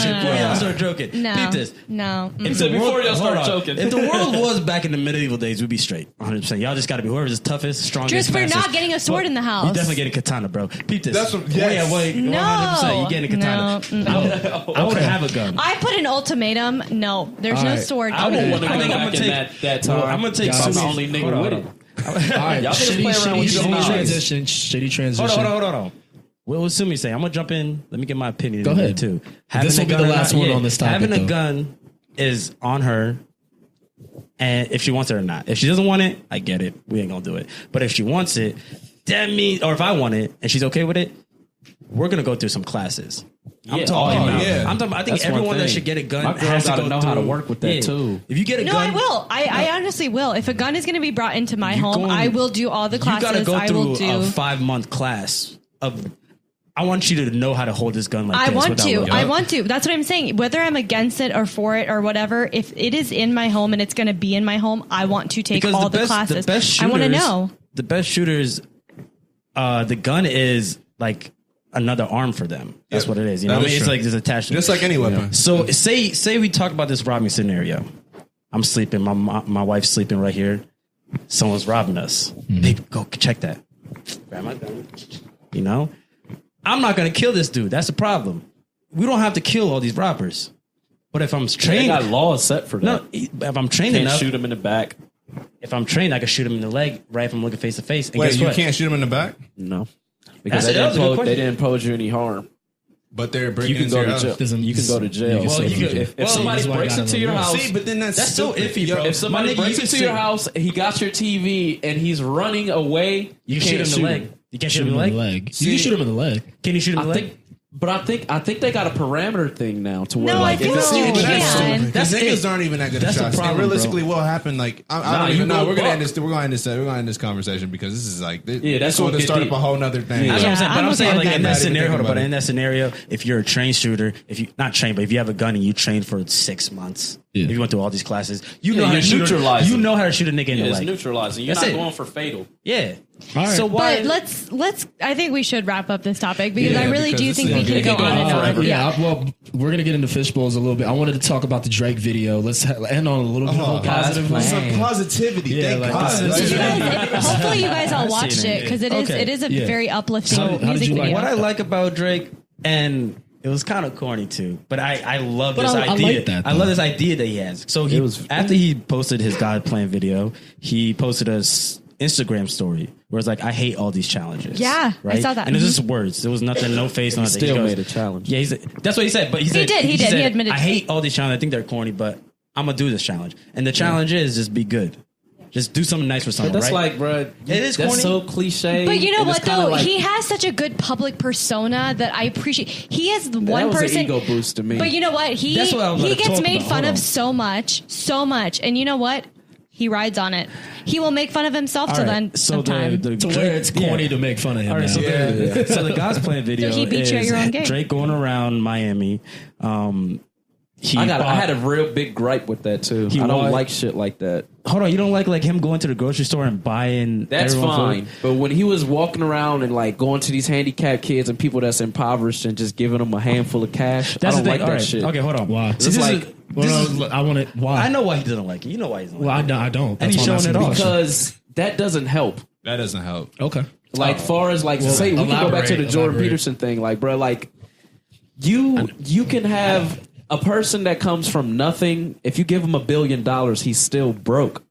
Before y'all start joking, No. beat this. No. If So the before world- y'all start hold on. joking. If the world was back in the medieval days, we'd be straight. 100%. Y'all just got to be whoever's the toughest, strongest. Just for fastest. not getting a sword in the house. You definitely getting katana, bro. Beat this. That's what- yes. Wait, No. 100%. You getting a katana. No. I would have a gun. I put an ultimatum. No, there's no Alright. sword. I won't want to I go think I'm back gonna in take- that time. I'm gonna take I'm the Sumie's- only nigga hold on, with hold it. All right, Y'all niggas play around with your lives. shitty transition. Hold on. What was Sumie saying? I'm gonna jump in. Let me get my opinion. Go in there ahead. too. This will be the last one on this topic, Having a though. gun is on her, and if she wants it or not. If she doesn't want it, I get it. We ain't gonna do it. But if she wants it, that means, or if I want it and she's okay with it, we're gonna go through some classes. I'm talking about. yeah. I'm talking. I think That's one everyone that thing. should get a gun My girl has to gotta go know how to through- work with that, too. If you get a No, gun, I will. I honestly will. If a gun is going to be brought into my home, going- I will do all the you classes. gotta go I will through do. a 5-month class of. I want you to know how to hold this gun like I this. want without to. looking. I want to. That's what I'm saying. Whether I'm against it or for it or whatever, if it is in my home and it's going to be in my home, I want to take Because all the classes. The best I shooters, want to know. The best shooters, the gun is like another arm for them. That's what it is. You know, That what I is mean, it's true. like it's attached. Just like any weapon. So say we talk about this robbing scenario. I'm sleeping. My wife's sleeping right here. Someone's robbing us. Babe, go check that. Grab my gun. You know, I'm not gonna kill this dude. That's the problem. We don't have to kill all these robbers. But if I'm They trained, got laws set for that. no, if I'm trained Can't enough, shoot him in the back. if I'm trained, I can shoot him in the leg right if I'm looking face to face. And Wait, guess you what? can't shoot him in the back? No, because That was a good they question. didn't pose you any harm. But they're breaking You can into go your to house. jail. You can go to jail. Well, So you if well, somebody that's why I breaks got into a your little- house, See, but then that's so stupid. iffy, bro. if somebody My nigga, breaks you into can your say- house, he got your TV, and he's running away, You can't shoot him in shoot the leg. You can't shoot him in the leg. You can shoot him in the leg. Can you shoot him in the leg? I think they got a parameter thing now to where No, like I feel if it's- like you But can. Because That's niggas it. aren't even that good That's at the shots. problem, And realistically, bro. what happened? Like, I Nah, don't you even know. go We're gonna buck. end this. We're gonna end this. We're gonna end this conversation because this is like this. Yeah, that's going gonna to get start deep. up a whole nother thing. That's what I'm saying. But I'm okay saying, with like, that. in Not that even scenario, thinking but about in that scenario, if you're a trained shooter, if you not trained, but if you have a gun and you train for 6 months, if you went through all these classes, you know how you're to shoot. neutralizing. You know how to shoot a nigga in the it's leg. neutralizing. You're That's not it. going for fatal. Yeah. All right. So why? But let's. I think we should wrap up this topic because Yeah, I really because do this think is we gonna can get go on and on. forever. Yeah, well, we're gonna get into fish bowls a little bit. I wanted to talk about the Drake video. Let's end on a little bit of a positive. Some positivity. Yeah, Thank like, God. this is- You guys, hopefully, you guys all I've watched seen it it. because Okay. it is a Yeah. very uplifting How did music you like video. What I like about Drake, and it was kind of corny too, but I love But this I idea. like that, I though. love this idea that he has. So after he posted his God Plan video, he posted a Instagram story where it's like, I hate all these challenges. Yeah, I right? saw that. And it was just words. There was nothing, no face, nothing. Still He goes- made a challenge. Yeah, that's what he said. But he said did. He said, admitted I to hate all these challenges. I think they're corny, but I'm gonna do this challenge. And the challenge is just be good. Just do something nice for someone. But that's right? like, bro, It is that's corny. so cliche. But you know and it's what kinda though? like- He has such a good public persona that I appreciate. He is the that one was person. an ego boost to me. But you know what? He That's what I was he gonna gets talk made about. fun Hold of on. so much. And you know what? He rides on it. He will make fun of himself till then sometime. To where it's corny to make fun of him. All right, so, now. so the God's Plan video So he beat you at is your own game. Drake going around Miami. I had a real big gripe with that too. I don't bought- like shit like that. Hold on, you don't like him going to the grocery store and buying? That's everyone fine. food? But when he was walking around and like going to these handicapped kids and people that's impoverished and just giving them a handful of cash, That's I don't the like thing. that All right. shit. Okay, hold on. Why? See, It's this like- is, Well, I want it. Why? I know why he doesn't like it. You know why he doesn't Well, like it. I don't. And That's he's why I'm showing it asking off. the question. Because that doesn't help. That doesn't help. Okay. Like far as like say we can go back to the Jordan Peterson thing, like bro, like you can have a person that comes from nothing. If you give him $1 billion, he's still broke.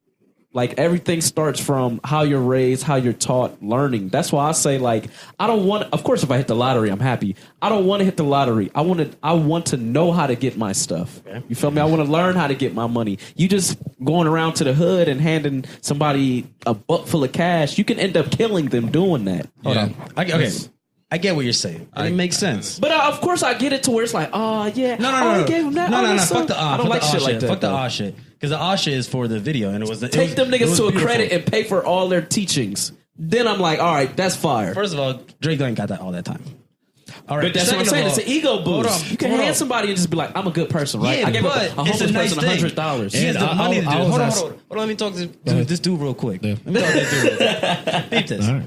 Like everything starts from how you're raised, how you're taught, learning. That's why I say like I don't want. Of course, if I hit the lottery, I'm happy. I don't want to hit the lottery. I want to know how to get my stuff. You feel me? I want to learn how to get my money. You just going around to the hood and handing somebody a butt full of cash, you can end up killing them doing that. Hold on. Okay, I get what you're saying. It makes sense. But of course, I get it to where it's like, oh yeah, No. they gave him that. No. that's Fuck so- the I don't like shit like that. Fuck the though. shit. Because the shit is for the video, and it was Take them it niggas was to a beautiful. credit and pay for all their teachings. Then I'm like, all right, that's fire. First of all, Drake ain't got that all that time. All right, But that's what I'm second saying. of It's all- an ego Hold boost. on, You can hold hand on. somebody and just be like, I'm a good person, right? Yeah, I gave but a homeless it's a nice person thing. $100. He has the And money to do it. Hold on. ask- Hold on. Let me talk to this dude real quick. Yeah. Let me talk to this dude real quick. Beep this. All right.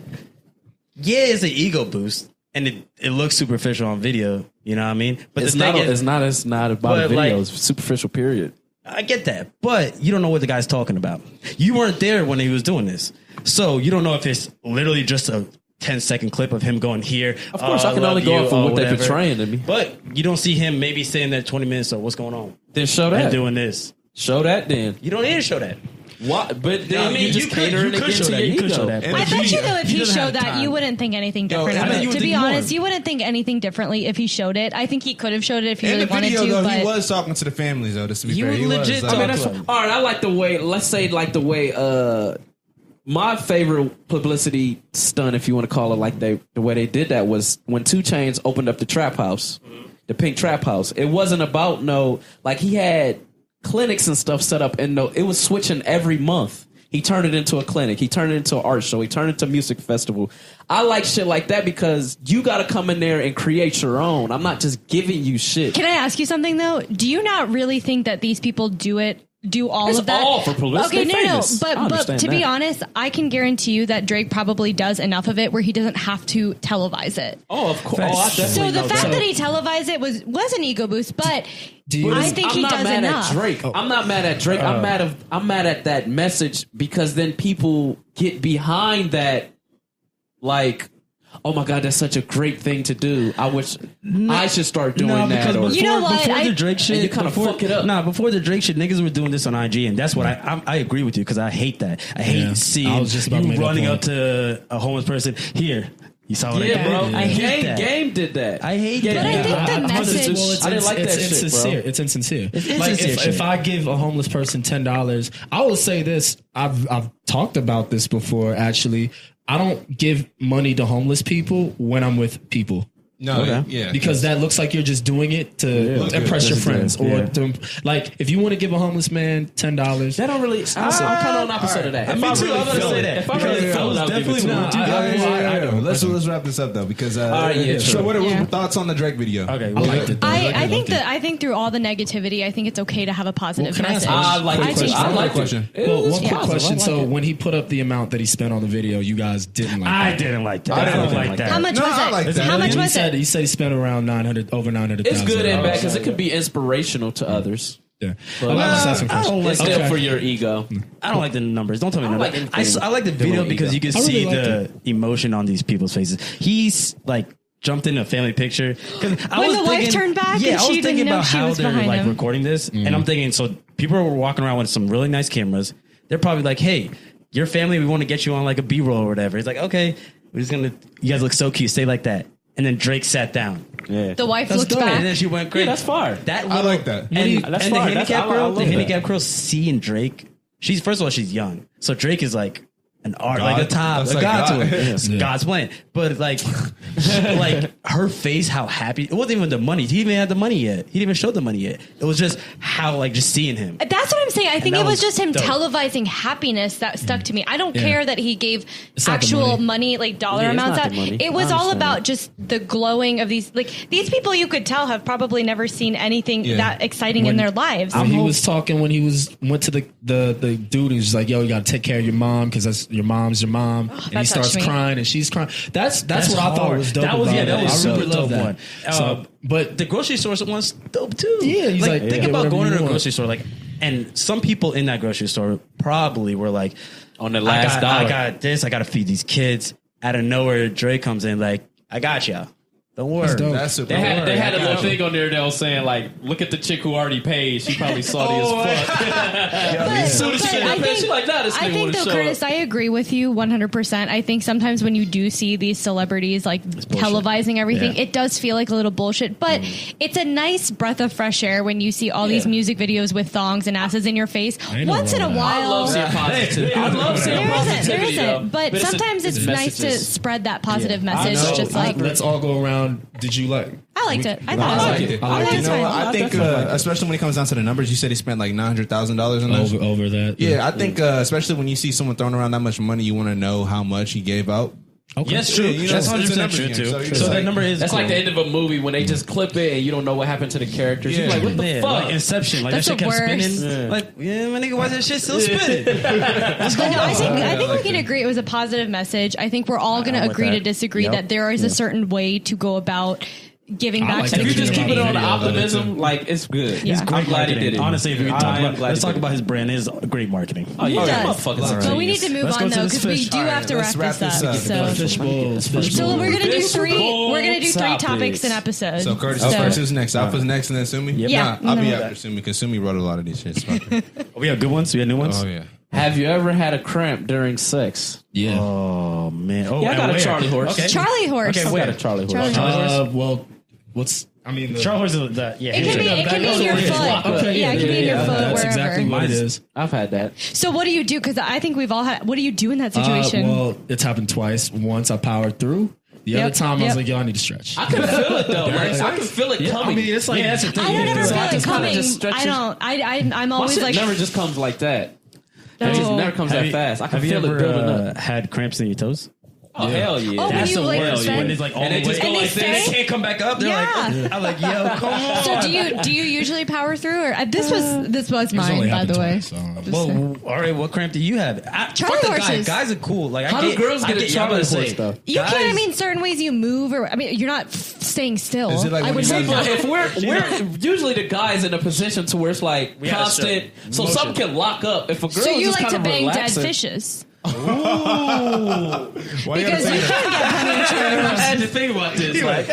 Yeah, it's an ego boost, and it looks superficial on video. You know what I mean? But It's the not. thing is, It's not about But, a video. like- It's superficial. Period. I get that, but you don't know what the guy's talking about. You weren't there when he was doing this, so you don't know if it's literally just a 10-second clip of him going here. Of course, I can only go off of what they're portraying to me. But you don't see him maybe staying there 20 minutes. So what's going on? Then show And that. doing this. Show that. Then You don't need to show that. what? But then I mean, you just you could- catering you could against show that. your You could ego. show that. And I if bet he- you though, if he doesn't have showed that, time. you wouldn't think anything different I of mean, it. you would To be think more. honest, you wouldn't think anything differently if he showed it. I think he could have showed it if he In really the wanted video, to. though, But he was talking to the families, though. Just to be You fair, he legit was. talk- I mean, that's to him. all right. I like the way. Let's say like the way. My favorite publicity stunt, if you want to call it like the way they did that, was when 2 Chainz opened up the trap house, the pink trap house. It wasn't about like he had clinics and stuff set up, and it was switching every month. He turned it into a clinic. He turned it into an art show. He turned it into a music festival. I like shit like that because you got to come in there and create your own. I'm not just giving you shit. can I ask you something though? Do you not really think that these people do all It's of that? all for publicity. Okay, They're no, famous. I but understand to be that. honest, I can guarantee you that Drake probably does enough of it where he doesn't have to televise it. Oh, of course. Oh, I definitely So the know fact that. that he televised it was an ego boost, but you- I think he I'm not does mad enough. at Drake. I'm not mad at Drake. I'm mad at that message because then people get behind that, like, oh my god, that's such a great thing to do. I wish I should start doing No, that. because Or, before, You know what? before the I- Drake shit, And you kinda before- fuck it up. Nah, before the Drake shit, niggas were doing this on IG, and that's what I agree with you because I hate that. I hate Yeah. I seeing was just about to you make that running point. up to a homeless person. Here, You saw what I Yeah, did? bro. I hate that. Game did that. I hate Yeah, that. But I think the message. I didn't like that shit, insincere. bro. It's insincere. It's Like insincere if I give a homeless person $10, I will say this. I've talked about this before. Actually, I don't give money to homeless people when I'm with people. No, Okay. yeah, Because that looks like you're just doing it to impress your friends, or to, like if you want to give a homeless man $10. That don't really. I'm kind of on the opposite of that. If I really feel it, if I really feel it, I'll give it to him. Let's wrap this up though, because right, yeah, so sure. what are Yeah. your thoughts on the Drake video? Okay, I liked it. Though. I think through all the negativity, I think it's okay to have a positive Well, can I ask message. a I like I it. think I so. like question. it. Well, one quick positive. question. I like So it. when he put up the amount that he spent on the video, you guys didn't like I that. didn't like that. I didn't like like that. How much No, was I it? like that. How much he was said, it? He said he spent around over 900,000. It's good and bad because it could be inspirational to others. Yeah. But- I'm just asking I don't questions. like It's good Okay. for your ego. I don't like the numbers. Don't tell me I don't numbers. like anything. I like the video Little because ego. you can I really see liked the emotion on these people's faces. He's like jumped in a family picture. When the wife turned back yeah, and I was she thinking didn't know about she how was they're behind like him. recording this, and I'm thinking, so people were walking around with some really nice cameras. They're probably like, "Hey, your family, we want to get you on like a B-roll or whatever." He's like, "Okay, we're just gonna. You guys look so cute. Stay like that." And then Drake sat down. Yeah. The wife That's looked dope. back. And then she went crazy. Yeah, that's fire. That I like that. And, That's and the fire. That's- handicap I girl, love the that. handicap girl seeing Drake. She's first of all, she's young. So Drake is like an art, God. like a top, That's a like god to God. her. Yeah. God's plan. But like, like her face, how happy. It wasn't even the money. He didn't even have the money yet. He didn't even show the money yet. It was just how like just seeing him. That's what I'm saying. I think that it was was just him dope. televising happiness that stuck to me. I don't Yeah. care that he gave It's not the actual money. money, like dollar Yeah, it's amounts not out. the money. It was I all understand about that. just the glowing of these. Like these people, you could tell have probably never seen anything Yeah. that exciting in their lives. When he was talking, when he went to the dude, he was like, "Yo, you got to take care of your mom because that's your mom's your mom." And he that starts touched me. crying, and she's crying. That's what I thought hard. was dope. That was about that it. was I really super dope love that. one. So, but The grocery store one's dope too. Yeah, he's like, think yeah, about whatever going you to the want. grocery store, like, and some people in that grocery store probably were like, On the last I dollar. got this. I got to feed these kids. Out of nowhere, Dre comes in like, I got you. Don't worry. dope. That's super. They had a I little got thing on there that was saying like, look at the chick who already paid. She probably salty as fuck. Soon as she But got paid, she like, nah, this I nigga think wanna though, show Curtis, up. I agree with you 100%. I think sometimes when you do see these celebrities like televising everything, Yeah. it does feel like a little bullshit. But it's a nice breath of fresh air when you see all these music videos with thongs and asses in your face. ain't no Once in a wrong with that. I while, love seeing positivity. I love seeing there positivity. isn't. though. But it's a- sometimes it's nice to messages. spread that positive I message. know. Just like Let's all go around. Did you like? I liked it. I thought I it was like fine. it. I liked You it. know, Fine. I think, especially when it comes down to the numbers, you said he spent like $900,000 on those. Over that. Yeah, I think especially when you see someone throwing around that much money, you want to know how much he gave out. Okay. Yes, true. Yeah, you know, That's it's a 100% numbers true game, too. so you're So like- that number is That's cool. like the end of a movie when they just clip it and you don't know what happened to the characters. Yeah. You're like, what the Yeah, fuck? like Inception, like That's that shit the kept worst. spinning. Like, yeah, my nigga, why is that shit still spinning? But no, I think we can agree it was a positive message. I think we're all going to with agree to that. disagree Yep. that there is a certain way to go about giving back like to that the If you just keep it community. on the Yeah, optimism, like it's good. Yeah. I'm glad he did it. Honestly, if we I talk am about, glad let's he talk did about it. his brand is great marketing. Oh yeah, He that does. motherfucker's a But we need genius. to move Let's go on to though this because we fish. do All right, have to let's wrap this up. So, Fish bowls. so we're gonna do Fish three. bowl We're gonna do three topics. topics an episode. So Curtis So- first, who's next? Alpha's next, and then Sumie. Yeah. Nah, I'll be No. after Sumie because Sumie wrote a lot of these shits. Fuck her. We have good ones. We have new ones. Oh yeah. Have you ever had a cramp during sex? Yeah. Oh man. Oh, Yeah, I and got a where? Charlie horse. Okay. Charlie horse. Okay, I wait. got a Charlie horse. Charlie horse. Well, what's? I mean, the, Charlie horse is the yeah. It can be. It can be in your foot. Okay, Yeah, it can be in your foot. That's Wherever. exactly what it is. I've had that. So what do you do? Because I think we've all had. What do you do in that situation? Well, it's happened twice. Once I powered through. The Yep, other time I was yep. like, yo, I need to stretch. I can feel it though. Like, I can feel it I coming. mean, it's like that's the thing. I don't ever I feel it just kinda coming. just stretch I it. don't. I'm My always shit like. never just comes like that. It just No. never comes that fast. I can have you feel it ever building up. had cramps in your toes? Oh hell yeah. Oh, when That's you the like worst. bend- When it's like all And the they just way. go And like they this. stay? They can't come back up. They're Yeah. like, I'm like, yo, come on. So do you usually power through or this was mine by the way. Well, all right. What cramp do you have? Charlie fuck the horses. Guys are cool. Like, How do girls get a Charlie horse horse, though? You can. I mean, certain ways you move, or I mean, you're not staying still. Is it like I when would you hope guys- not. But if we're usually the guys in a position to where it's like had a constant, so motion. something can lock up. If a girl So you is just like to kind of bang dead relaxing, fishes Why you gotta because say you that? can get plenty of Charlie I horses. had to think about this. Like,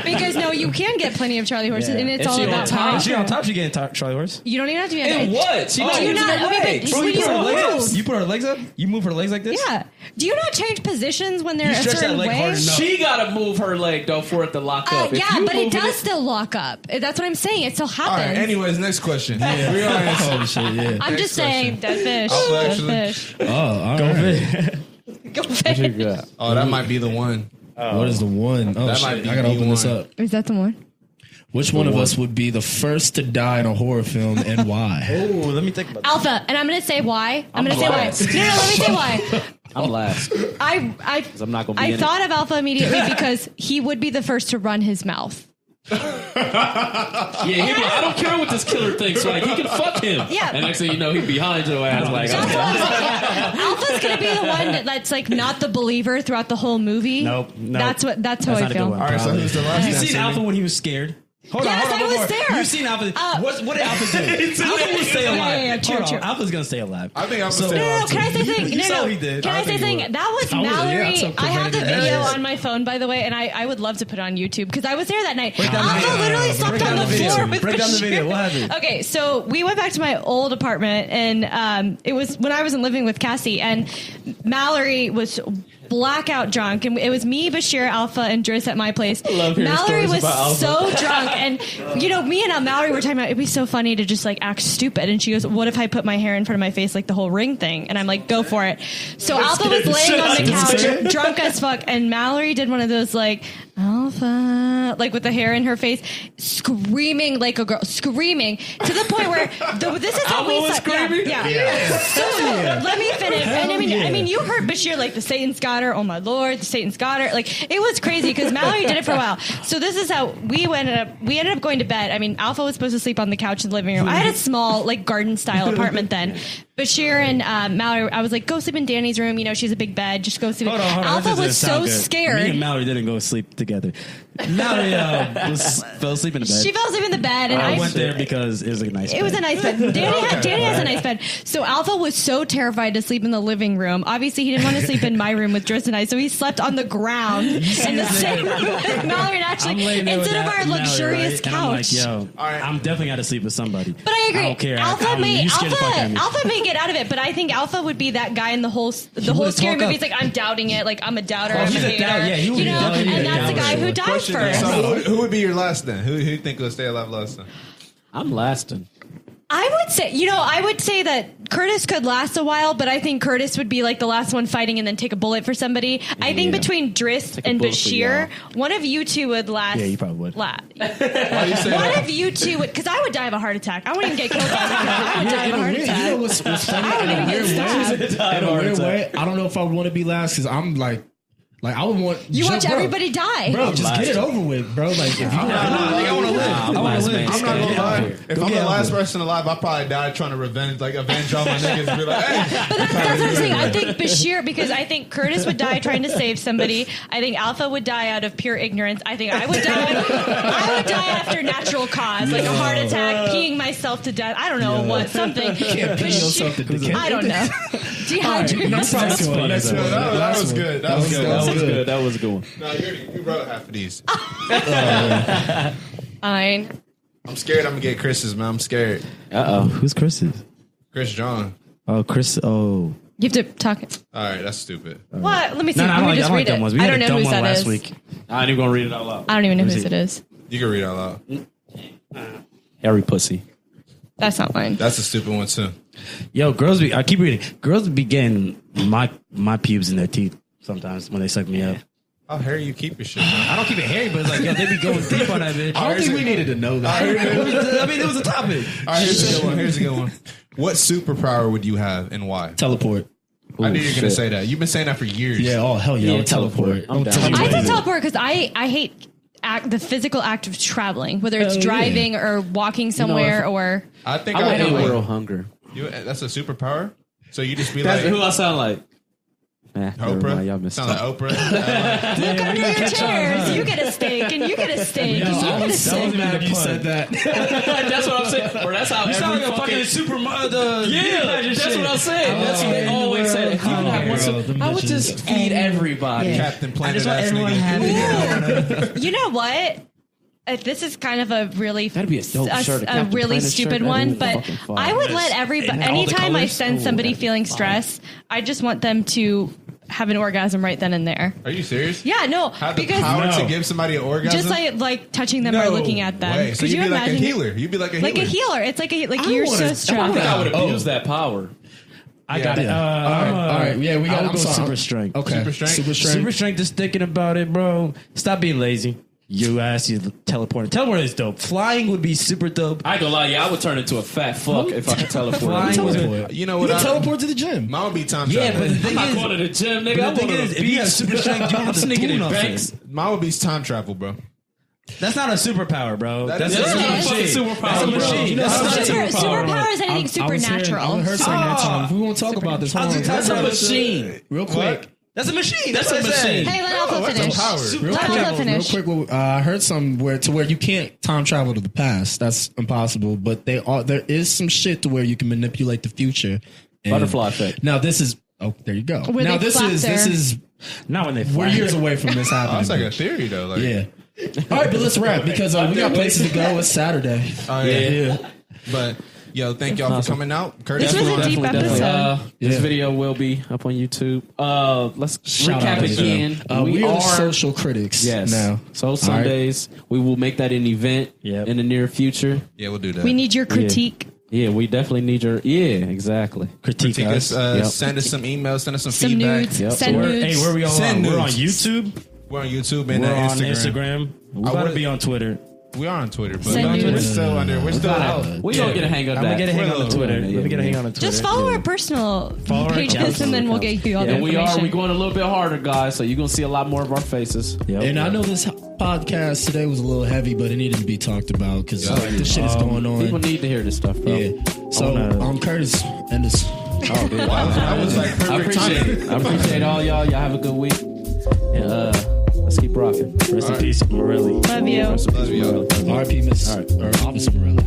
Because no, you can get plenty of Charlie horses, and it's If all she about on time. Is she on top? She getting Charlie horse? You don't even have to be on and it. what? She not Do you using not? her Okay, legs. but when you put her legs move, up? You put her legs up? You move her legs like this? yeah. Do you not change positions when they're a stretch that certain leg way? hard enough. She gotta move her leg though for it to lock up. If Yeah, you but it moving does still lock up. That's what I'm saying. It still All right. happens. Anyways, next question. We are Oh shit! Yeah. I'm just saying, dead fish. I'll Dead actually- fish. Oh, all right. Go fish. Oh, that might be the one. What is the one? Oh That might shit! be I gotta the open this one. up. Is that the one? Which one of us would be the first to die in a horror film and why? Oh, let me think about that. Alpha, and I'm gonna say why. I'm gonna say why. last. No, let me say why. I'm last. I'm not gonna be I in it. thought of Alpha immediately because he would be the first to run his mouth. Yeah, he'd be like, I don't care what this killer thinks. Like, he can fuck him. Yeah. And next thing you know, he'd be behind your ass. Like, That's okay. what I'm saying. Alpha's gonna be the one that's like not the believer throughout the whole movie. Nope. That's how That's I not a good feel. one. All right, so who's the last? You one? seen Alpha when he was scared? Hold Yes, on, I was before. there. You seen Alpha? What did Alpha do? Alpha will stay alive. Yeah, true, Hold on, true. Alpha's gonna stay alive. I think I'm So- gonna No, say no, Alpha. can I say something? You No, saw no. he did. Can I say something? That was Mallory. took I have the preventative video measures. on my phone, by the way, and I would love to put it on YouTube because I was there that night. down the Alpha video. literally slept Break on down the the video. floor with Break down the Bashir. video. What happened? Okay, so we went back to my old apartment, and it was when I wasn't living with Cassie, and Mallory was blackout drunk, and it was me, Bashir, Alpha, and Driss at my place. love hearing Mallory stories was about Alpha. so drunk, and me and Mallory were talking about it'd be so funny to just like act stupid, and she goes, "What if I put my hair in front of my face like the whole ring thing?" And I'm like, "Go for it." So Alpha was laying on the couch, drunk as fuck, and Mallory did one of those like Alpha, like with the hair in her face, screaming like a girl, screaming to the point where this is how Alpha we was slept. screaming? Yeah. So let me finish. And I mean, you heard Bashir like the Satan's got her. Oh my lord, the Satan's got her. Like it was crazy because Mallory did it for a while. So this is how we ended up going to bed. I mean, Alpha was supposed to sleep on the couch in the living room. I had a small like garden style apartment then. Bashir and Mallory, I was like, go sleep in Danny's room. You know, she's a big bed. Just go sleep. Hold on. Alpha This doesn't was sound so good. scared. Me and Mallory didn't go sleep together. Mallory fell asleep in the bed. She fell asleep in the bed, and I went there because it was a nice bed. It was a nice bed. Danny has a nice bed. So Alpha was so terrified to sleep in the living room. Obviously, he didn't want to sleep in my room with Driss and I, so he slept on the ground in the same room with Mallory. And actually, instead of our luxurious And I'm like, couch. yo, I'm definitely got to sleep with somebody. But I agree. I don't care. Alpha may you scared the fuck out of me. Alpha may get out of it, but I think Alpha would be that guy in the whole would've scary talked movie. up. He's like, I'm doubting it. Like I'm a doubter. I'm a he's a hater. doubt- yeah, he would you be know, definitely and a that's the guy doubter. who died Question first. is, so who would be your last then? Who you think will stay alive last then? I'm lasting. I would say that Curtis could last a while, but I think Curtis would be like the last one fighting and then take a bullet for somebody. I think between Driss a and bullet for Bashir, one of you two would last. Yeah, you probably would. Why do you say One that? of you two would, because I would die of a heart attack. I wouldn't even get killed by the car. I would die of a heart You attack. know what's funny? I wouldn't even get stabbed. In a weird way, I don't know if I would want to be last because I'm like I would want You watch bro, everybody die. Bro, just get it over with, bro. Like if you I want to live. I'm I want last to man live. I'm not gonna lie. If I'm the get last Alpha. person alive, I probably die trying to avenge all my niggas and be like, hey. But that's what I'm saying. I think Bashir, because I think Curtis would die trying to save somebody. I think Alpha would die out of pure ignorance. I think I would die after natural cause, like a heart attack, peeing myself to death. I don't know what, something. can't pee yourself to death. I don't know. Dehydrate myself. Next one. Next one. That was good. That was good. That was good. That was a good one. No, you wrote half of these. Fine. I'm scared I'm gonna get Chris's, man. I'm scared. Who's Chris's? Chris John. Oh, Chris. Oh. You have to talk. All right, that's stupid. What? Let me see. No, I Let me don't just like read dumb it. ones. We I had don't a know dumb whose one that last is. week. I ain't even gonna read it out loud. I don't even know Who's whose it? it is. You can read out loud. Harry pussy. That's not mine. That's a stupid one too. Yo, I keep reading. Girls be getting my pubes in their teeth sometimes when they suck me up. How hairy you keep your shit, man? I don't keep it hairy, but it's like, yo, they be going deep on that bitch. I don't think we needed to know that. I mean, it was a topic. All right, here's a good one. Here's a good one. What superpower would you have and why? Teleport. I knew you were gonna shit. say that. You've been saying that for years. Yeah. Oh hell yeah. Yeah, I'll teleport. I'm down. Don't tell me I what said to do. teleport because I hate the physical act of traveling, whether it's Hell yeah. driving or walking somewhere or. I think I I would would end world hunger. That's a superpower. So you just be That's like who I sound like. Never mind, y'all Oprah. missed Sound it. like Oprah. Look under your chairs. You get a steak, and you get a steak, and you get a steak. Mad you said that. That's what I'm saying. Or that's how You sound every like a fucking super. Yeah, that's what I'm saying. That's what they always say. If you could have one super- I would just feed everybody. Captain Planet ass nigga. You know what? This is kind of a really That'd be a dope shirt, a a Captain really Planet stupid shirt. one, That'd be but fucking fire. I would let everybody. In all the Anytime I colors? send somebody feeling stress, I just want them to have an orgasm right then and there. Are you serious? Yeah, no, Have the because power to give somebody an orgasm? just like touching them or looking at them. Way. So Could you'd you be like a imagine? healer. You'd be like a healer. Like a healer. It's like I you're wanna- so I strong. I would abuse that power. I got it. All right. Yeah, we got I'll I'm go sorry. super strength. Okay. Super strength? Super strength. Super strength is thinking about it, bro. Stop being lazy. You teleporting. Teleporting is dope. Flying would be super dope. I ain't gonna lie, yeah, I would turn into a fat fuck if I could teleport. Flying was good. You know You what? can teleport to the gym. Mine would be time Yeah, travel. but the thing I'm is, not going to the gym, nigga. but I'm the thing going to is, the if you have beach. super strength, you don't I'm have to sneaking do in nothing. banks. Mine would be time travel, bro. That's not a superpower, bro. That's is a a machine. superpower, That's a bro. machine. You know, That's I was a saying- Superpower is anything I was hearing supernatural. her saying that time. We won't talk about this. Hold on. That's a machine. Real quick. That's a machine. That's That's what a I said. machine. Hey, let Alpha What's finish. the power? Real Let quick, Alpha finish. real quick. I heard some where you can't time travel to the past. That's impossible. But there is some shit to where you can manipulate the future. And Butterfly effect. Now this is there you go. Where now they this flap is their- Not when they we're fly. years away from this Oh, happening. that's like a theory, though. Like, yeah. All right, but let's wrap because we got places to go. It's Saturday. Oh, yeah. But, yo, thank y'all for coming out. Curtis, This was a deep episode. This Yeah. video will be up on YouTube. Let's Shout out recap to again. them. We are the social critics. Yes. Now. So Sundays, we will make that an event Yep. in the near future. yeah, we'll do that. We need your critique. Yeah, we definitely need your. Yeah, exactly. critique Critique us. us. Yep. Send us some emails. Send us some Some feedback. nudes. Yep. Send nudes. Hey, where we all Send on? We're on nudes. YouTube. We're on YouTube and We're on Instagram. Instagram. We I gotta would- be on Twitter. We are on Twitter, but Send we're nudes. still under. We're still out. We gonna get a hang of I'm that. gonna get a hang on the Twitter. Yeah, Let me get a hang yeah. on the Twitter. Just follow our personal Follow our pages accounts. and then we'll get you all the And we information. going a little bit harder, guys. So you're gonna see a lot more of our faces. Yep. And I know this podcast today was a little heavy, but it needed to be talked about because the shit is going on. People need to hear this stuff, bro. Yeah. So, Curtis, end this. Oh, dude. I was like I perfect appreciate timing. it. I appreciate all y'all. Y'all have a good week. And let's keep rocking. Rest in peace, Morelli. Love you. Love y'all. R.I.P. Miss or Officer Morelli.